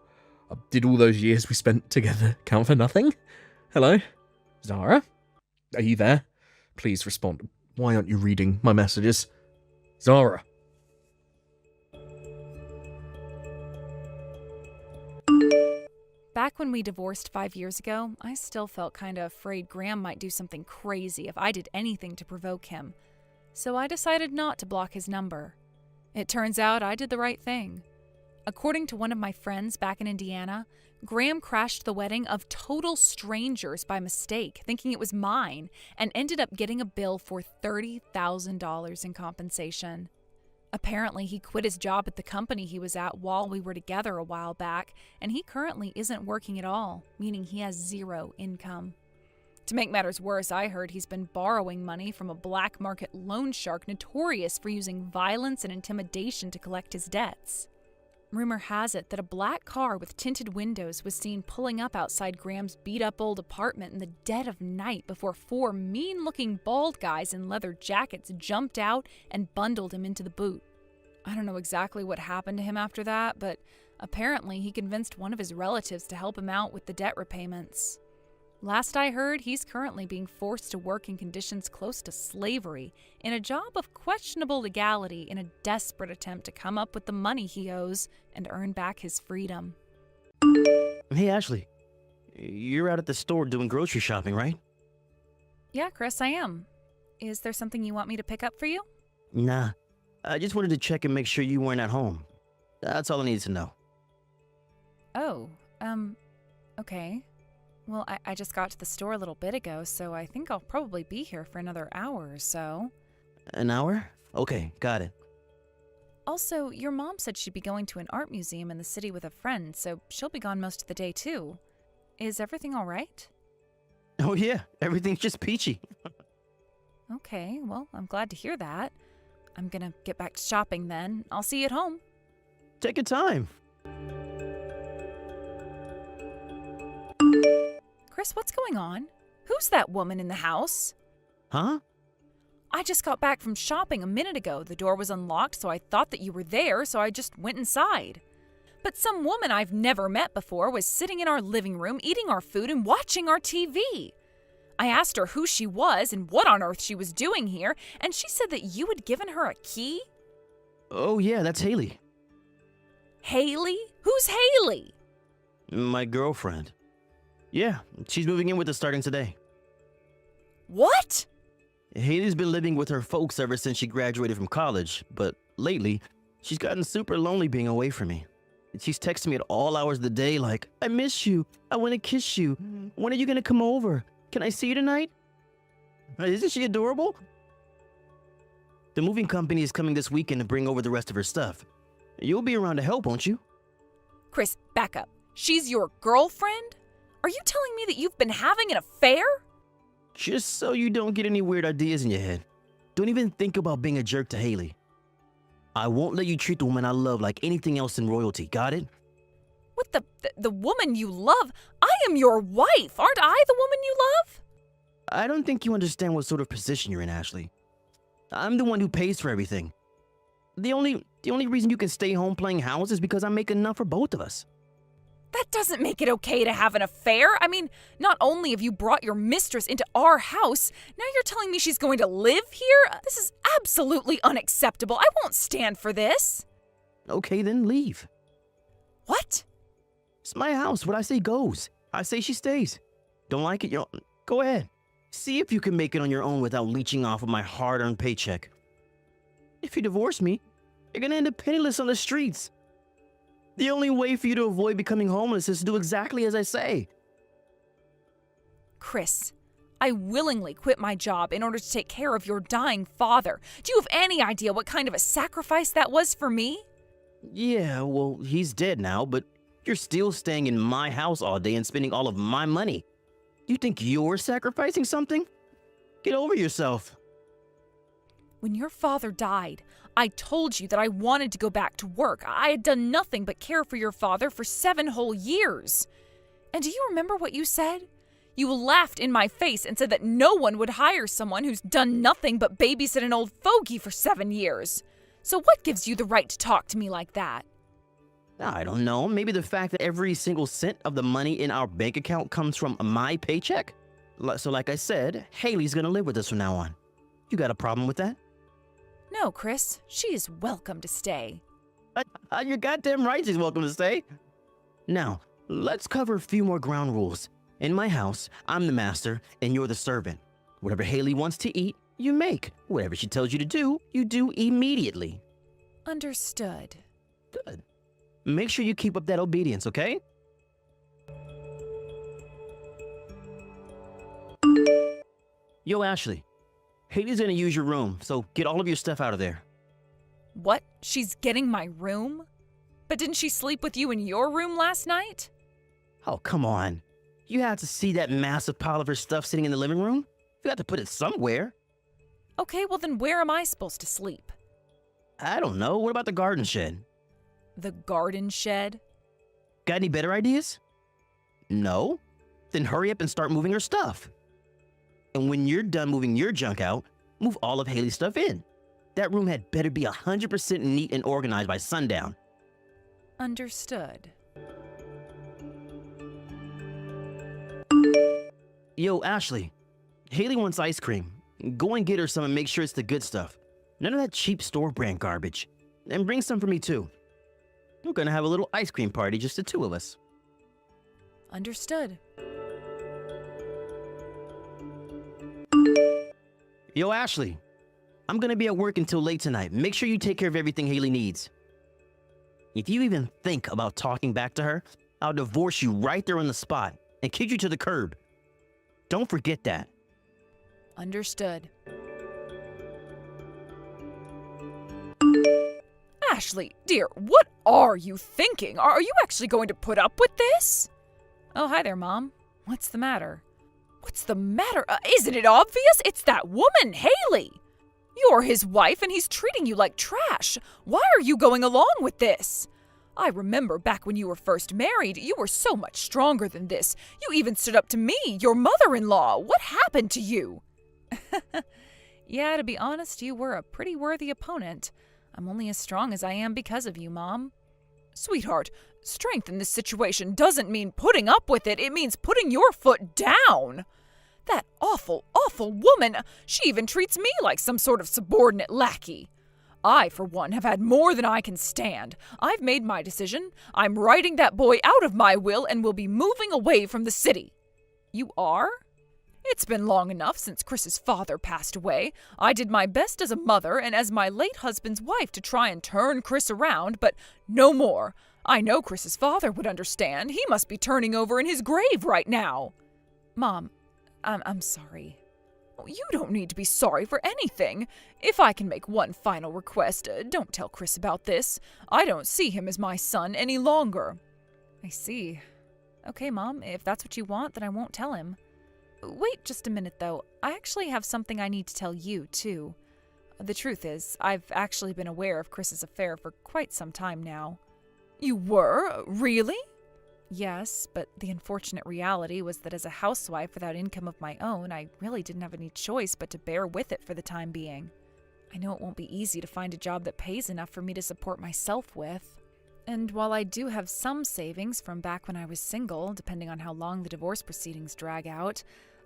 Did all those years we spent together count for nothing? Hello? Zara? Are you there? Please respond. Why aren't you reading my messages? Zara? Back when we divorced 5 years ago, I still felt kinda afraid Graham might do something crazy if I did anything to provoke him. So I decided not to block his number. It turns out I did the right thing. According to one of my friends back in Indiana, Graham crashed the wedding of total strangers by mistake, thinking it was mine, and ended up getting a bill for $30,000 in compensation. Apparently, he quit his job at the company he was at while we were together a while back, and he currently isn't working at all, meaning he has zero income. To make matters worse, I heard he's been borrowing money from a black market loan shark notorious for using violence and intimidation to collect his debts. Rumor has it that a black car with tinted windows was seen pulling up outside Graham's beat-up old apartment in the dead of night before 4 mean-looking bald guys in leather jackets jumped out and bundled him into the boot. I don't know exactly what happened to him after that, but apparently he convinced one of his relatives to help him out with the debt repayments. Last I heard, he's currently being forced to work in conditions close to slavery in a job of questionable legality in a desperate attempt to come up with the money he owes and earn back his freedom. Hey, Ashley. You're out at the store doing grocery shopping, right? Yeah, Chris, I am. Is there something you want me to pick up for you? Nah. I just wanted to check and make sure you weren't at home. That's all I needed to know. Oh, okay. Well, I just got to the store a little bit ago, so I think I'll probably be here for another hour or so. An hour? Okay, got it. Also, your mom said she'd be going to an art museum in the city with a friend, so she'll be gone most of the day too. Is everything all right? Oh yeah, everything's just peachy. Okay, well, I'm glad to hear that. I'm gonna get back to shopping then. I'll see you at home. Take your time. Chris, what's going on? Who's that woman in the house? Huh? I just got back from shopping a minute ago. The door was unlocked, so I thought that you were there, so I just went inside. But some woman I've never met before was sitting in our living room, eating our food and watching our TV. I asked her who she was and what on earth she was doing here, and she said that you had given her a key. Oh yeah, that's Haley. Haley? Who's Haley? My girlfriend. Yeah, she's moving in with us starting today. What? Haley's been living with her folks ever since she graduated from college, but lately, she's gotten super lonely being away from me. She's texting me at all hours of the day like, I miss you. I want to kiss you. When are you going to come over? Can I see you tonight? Isn't she adorable? The moving company is coming this weekend to bring over the rest of her stuff. You'll be around to help, won't you? Chris, back up. She's your girlfriend? Are you telling me that you've been having an affair? Just so you don't get any weird ideas in your head. Don't even think about being a jerk to Haley. I won't let you treat the woman I love like anything else in royalty, got it? What the woman you love? I am your wife. Aren't I the woman you love? I don't think you understand what sort of position you're in, Ashley. I'm the one who pays for everything. The only reason you can stay home playing house is because I make enough for both of us. That doesn't make it okay to have an affair. I mean, not only have you brought your mistress into our house, now you're telling me she's going to live here? This is absolutely unacceptable. I won't stand for this. Okay, then leave. What? It's my house. What I say goes. I say she stays. Don't like it? Go ahead. See if you can make it on your own without leeching off of my hard-earned paycheck. If you divorce me, you're gonna end up penniless on the streets. The only way for you to avoid becoming homeless is to do exactly as I say. Chris, I willingly quit my job in order to take care of your dying father. Do you have any idea what kind of a sacrifice that was for me? Yeah, well, he's dead now, but you're still staying in my house all day and spending all of my money. You think you're sacrificing something? Get over yourself. When your father died, I told you that I wanted to go back to work. I had done nothing but care for your father for 7 whole years. And do you remember what you said? You laughed in my face and said that no one would hire someone who's done nothing but babysit an old fogey for 7 years. So what gives you the right to talk to me like that? I don't know. Maybe the fact that every single cent of the money in our bank account comes from my paycheck? So like I said, Haley's gonna live with us from now on. You got a problem with that? No, Chris. She is welcome to stay. You're goddamn right she's welcome to stay. Now, let's cover a few more ground rules. In my house, I'm the master and you're the servant. Whatever Haley wants to eat, you make. Whatever she tells you do immediately. Understood. Good. Make sure you keep up that obedience, okay? Yo, Ashley. Haley's gonna use your room, so get all of your stuff out of there. What? She's getting my room? But didn't she sleep with you in your room last night? Oh, come on. You had to see that massive pile of her stuff sitting in the living room? You had to put it somewhere. Okay, well then where am I supposed to sleep? I don't know. What about the garden shed? The garden shed? Got any better ideas? No? Then hurry up and start moving her stuff. And when you're done moving your junk out, move all of Haley's stuff in. That room had better be 100% neat and organized by sundown. Understood. Yo, Ashley. Haley wants ice cream. Go and get her some and make sure it's the good stuff. None of that cheap store brand garbage. And bring some for me too. We're gonna have a little ice cream party, just the two of us. Understood. Yo, Ashley. I'm gonna be at work until late tonight. Make sure you take care of everything Haley needs. If you even think about talking back to her, I'll divorce you right there on the spot and kick you to the curb. Don't forget that. Understood. Ashley, dear, what are you thinking? Are you actually going to put up with this? Oh, hi there, Mom. What's the matter? What's the matter? Isn't it obvious? It's that woman, Haley. You're his wife and he's treating you like trash. Why are you going along with this? I remember back when you were first married, you were so much stronger than this. You even stood up to me, your mother-in-law. What happened to you? Yeah, to be honest, you were a pretty worthy opponent. I'm only as strong as I am because of you, Mom. Sweetheart, strength in this situation doesn't mean putting up with it. It means putting your foot down. That awful, awful woman, she even treats me like some sort of subordinate lackey. I, for one, have had more than I can stand. I've made my decision. I'm writing that boy out of my will and will be moving away from the city. You are? It's been long enough since Chris's father passed away. I did my best as a mother and as my late husband's wife to try and turn Chris around, but no more. I know Chris's father would understand. He must be turning over in his grave right now. Mom, I'm sorry. You don't need to be sorry for anything. If I can make one final request, don't tell Chris about this. I don't see him as my son any longer. I see. Okay, Mom, if that's what you want, then I won't tell him. Wait just a minute, though. I actually have something I need to tell you, too. The truth is, I've actually been aware of Chris's affair for quite some time now. You were? Really? Yes, but the unfortunate reality was that as a housewife without income of my own, I really didn't have any choice but to bear with it for the time being. I know it won't be easy to find a job that pays enough for me to support myself with. And while I do have some savings from back when I was single, depending on how long the divorce proceedings drag out,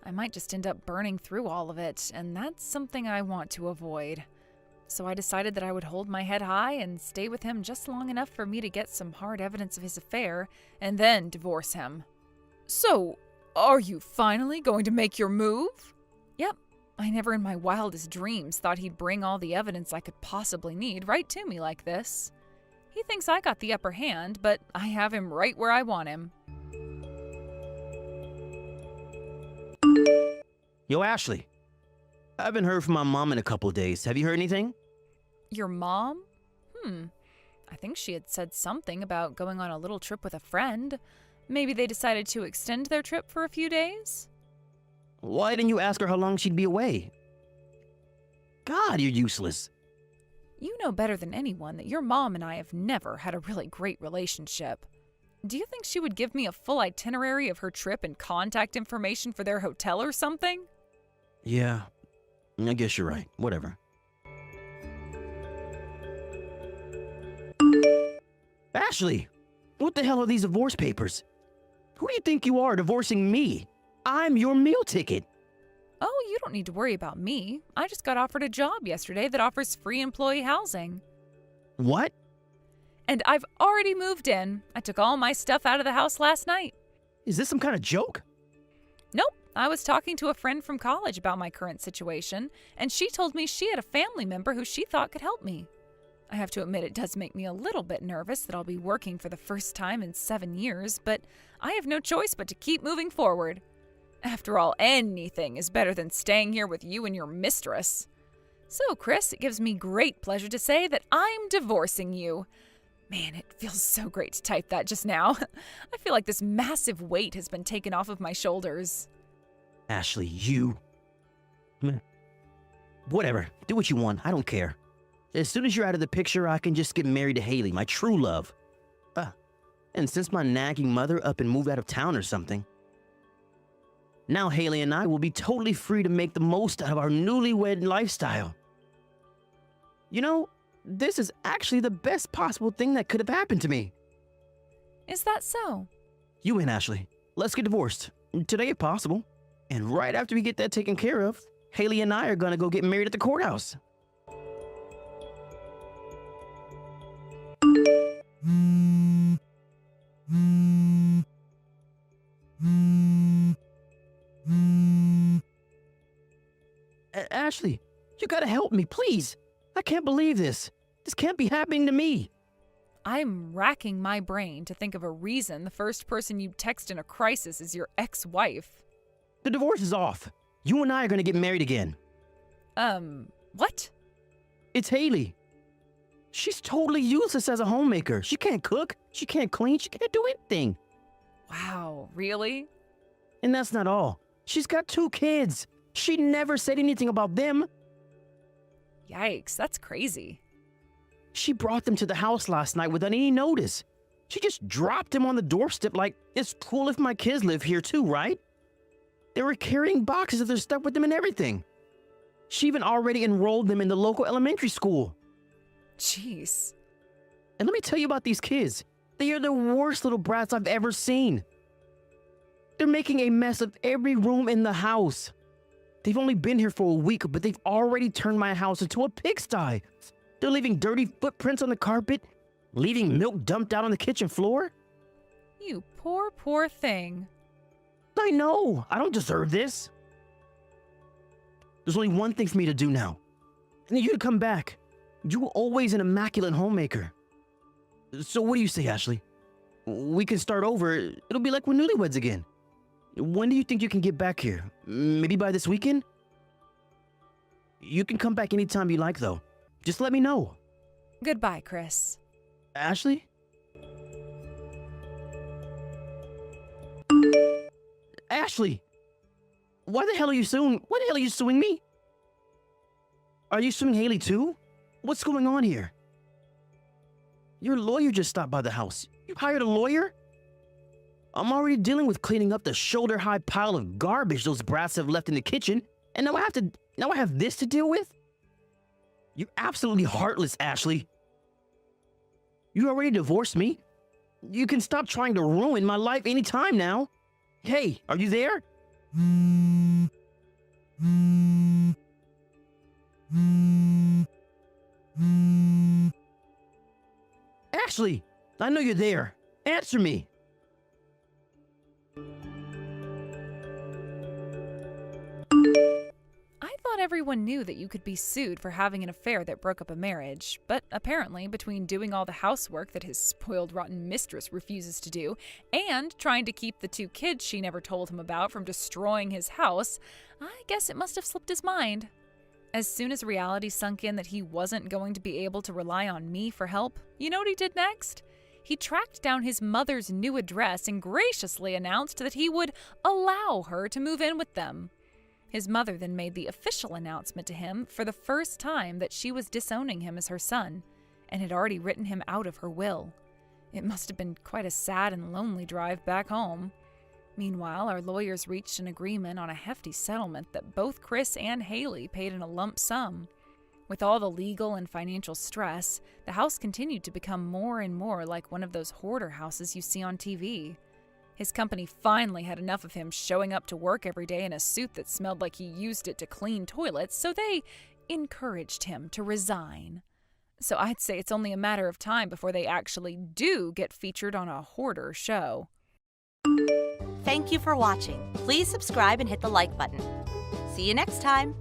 I might just end up burning through all of it, and that's something I want to avoid. So I decided that I would hold my head high and stay with him just long enough for me to get some hard evidence of his affair, and then divorce him. So, are you finally going to make your move? Yep. I never in my wildest dreams thought he'd bring all the evidence I could possibly need right to me like this. He thinks I got the upper hand, but I have him right where I want him. Yo, Ashley. I haven't heard from my mom in a couple days. Have you heard anything? Your mom? I think she had said something about going on a little trip with a friend. Maybe they decided to extend their trip for a few days? Why didn't you ask her how long she'd be away? God, you're useless. You know better than anyone that your mom and I have never had a really great relationship. Do you think she would give me a full itinerary of her trip and contact information for their hotel or something? Yeah, I guess you're right. Whatever. Ashley, what the hell are these divorce papers? Who do you think you are divorcing me? I'm your meal ticket. Oh, you don't need to worry about me. I just got offered a job yesterday that offers free employee housing. What? And I've already moved in. I took all my stuff out of the house last night. Is this some kind of joke? Nope. I was talking to a friend from college about my current situation, and she told me she had a family member who she thought could help me. I have to admit it does make me a little bit nervous that I'll be working for the first time in 7 years, but I have no choice but to keep moving forward. After all, anything is better than staying here with you and your mistress. So, Chris, it gives me great pleasure to say that I'm divorcing you. Man, it feels so great to type that just now. I feel like this massive weight has been taken off of my shoulders. Ashley, you... Whatever. Do what you want. I don't care. As soon as you're out of the picture, I can just get married to Haley, my true love. And since my nagging mother up and moved out of town or something, now Haley and I will be totally free to make the most out of our newlywed lifestyle. You know, this is actually the best possible thing that could have happened to me. Is that so? You and Ashley, let's get divorced. Today if possible. And right after we get that taken care of, Haley and I are gonna go get married at the courthouse. Ashley, you gotta help me, please. I can't believe this. This can't be happening to me. I'm racking my brain to think of a reason the first person you'd text in a crisis is your ex-wife. The divorce is off. You and I are gonna get married again. What? It's Haley. She's totally useless as a homemaker. She can't cook, she can't clean, she can't do anything. Wow, really? And that's not all. She's got 2 kids. She never said anything about them. Yikes, that's crazy. She brought them to the house last night without any notice. She just dropped them on the doorstep like, it's cool if my kids live here too, right? They were carrying boxes of their stuff with them and everything. She even already enrolled them in the local elementary school. Jeez. And let me tell you about these kids. They are the worst little brats I've ever seen. They're making a mess of every room in the house. They've only been here for a week, but they've already turned my house into a pigsty. They're leaving dirty footprints on the carpet, leaving milk dumped out on the kitchen floor. You poor, poor thing. I know, I don't deserve this. There's only one thing for me to do now. I need you to come back. You were always an immaculate homemaker. So what do you say, Ashley? We can start over. It'll be like we're newlyweds again. When do you think you can get back here? Maybe by this weekend? You can come back anytime you like, though. Just let me know. Goodbye, Chris. Ashley? Ashley! Why the hell are you suing? Why the hell are you suing me? Are you suing Haley too? What's going on here? Your lawyer just stopped by the house. You hired a lawyer? I'm already dealing with cleaning up the shoulder-high pile of garbage those brats have left in the kitchen, and now I have this to deal with? You're absolutely heartless, Ashley. You already divorced me. You can stop trying to ruin my life anytime now. Hey, are you there? Ashley, I know you're there. Answer me. I thought everyone knew that you could be sued for having an affair that broke up a marriage, but apparently between doing all the housework that his spoiled, rotten mistress refuses to do and trying to keep the 2 kids she never told him about from destroying his house, I guess it must have slipped his mind. As soon as reality sunk in that he wasn't going to be able to rely on me for help, you know what he did next? He tracked down his mother's new address and graciously announced that he would allow her to move in with them. His mother then made the official announcement to him for the first time that she was disowning him as her son, and had already written him out of her will. It must have been quite a sad and lonely drive back home. Meanwhile, our lawyers reached an agreement on a hefty settlement that both Chris and Haley paid in a lump sum. With all the legal and financial stress, the house continued to become more and more like one of those hoarder houses you see on TV. His company finally had enough of him showing up to work every day in a suit that smelled like he used it to clean toilets, so they encouraged him to resign. So I'd say it's only a matter of time before they actually do get featured on a hoarder show. Thank you for watching. Please subscribe and hit the like button. See you next time.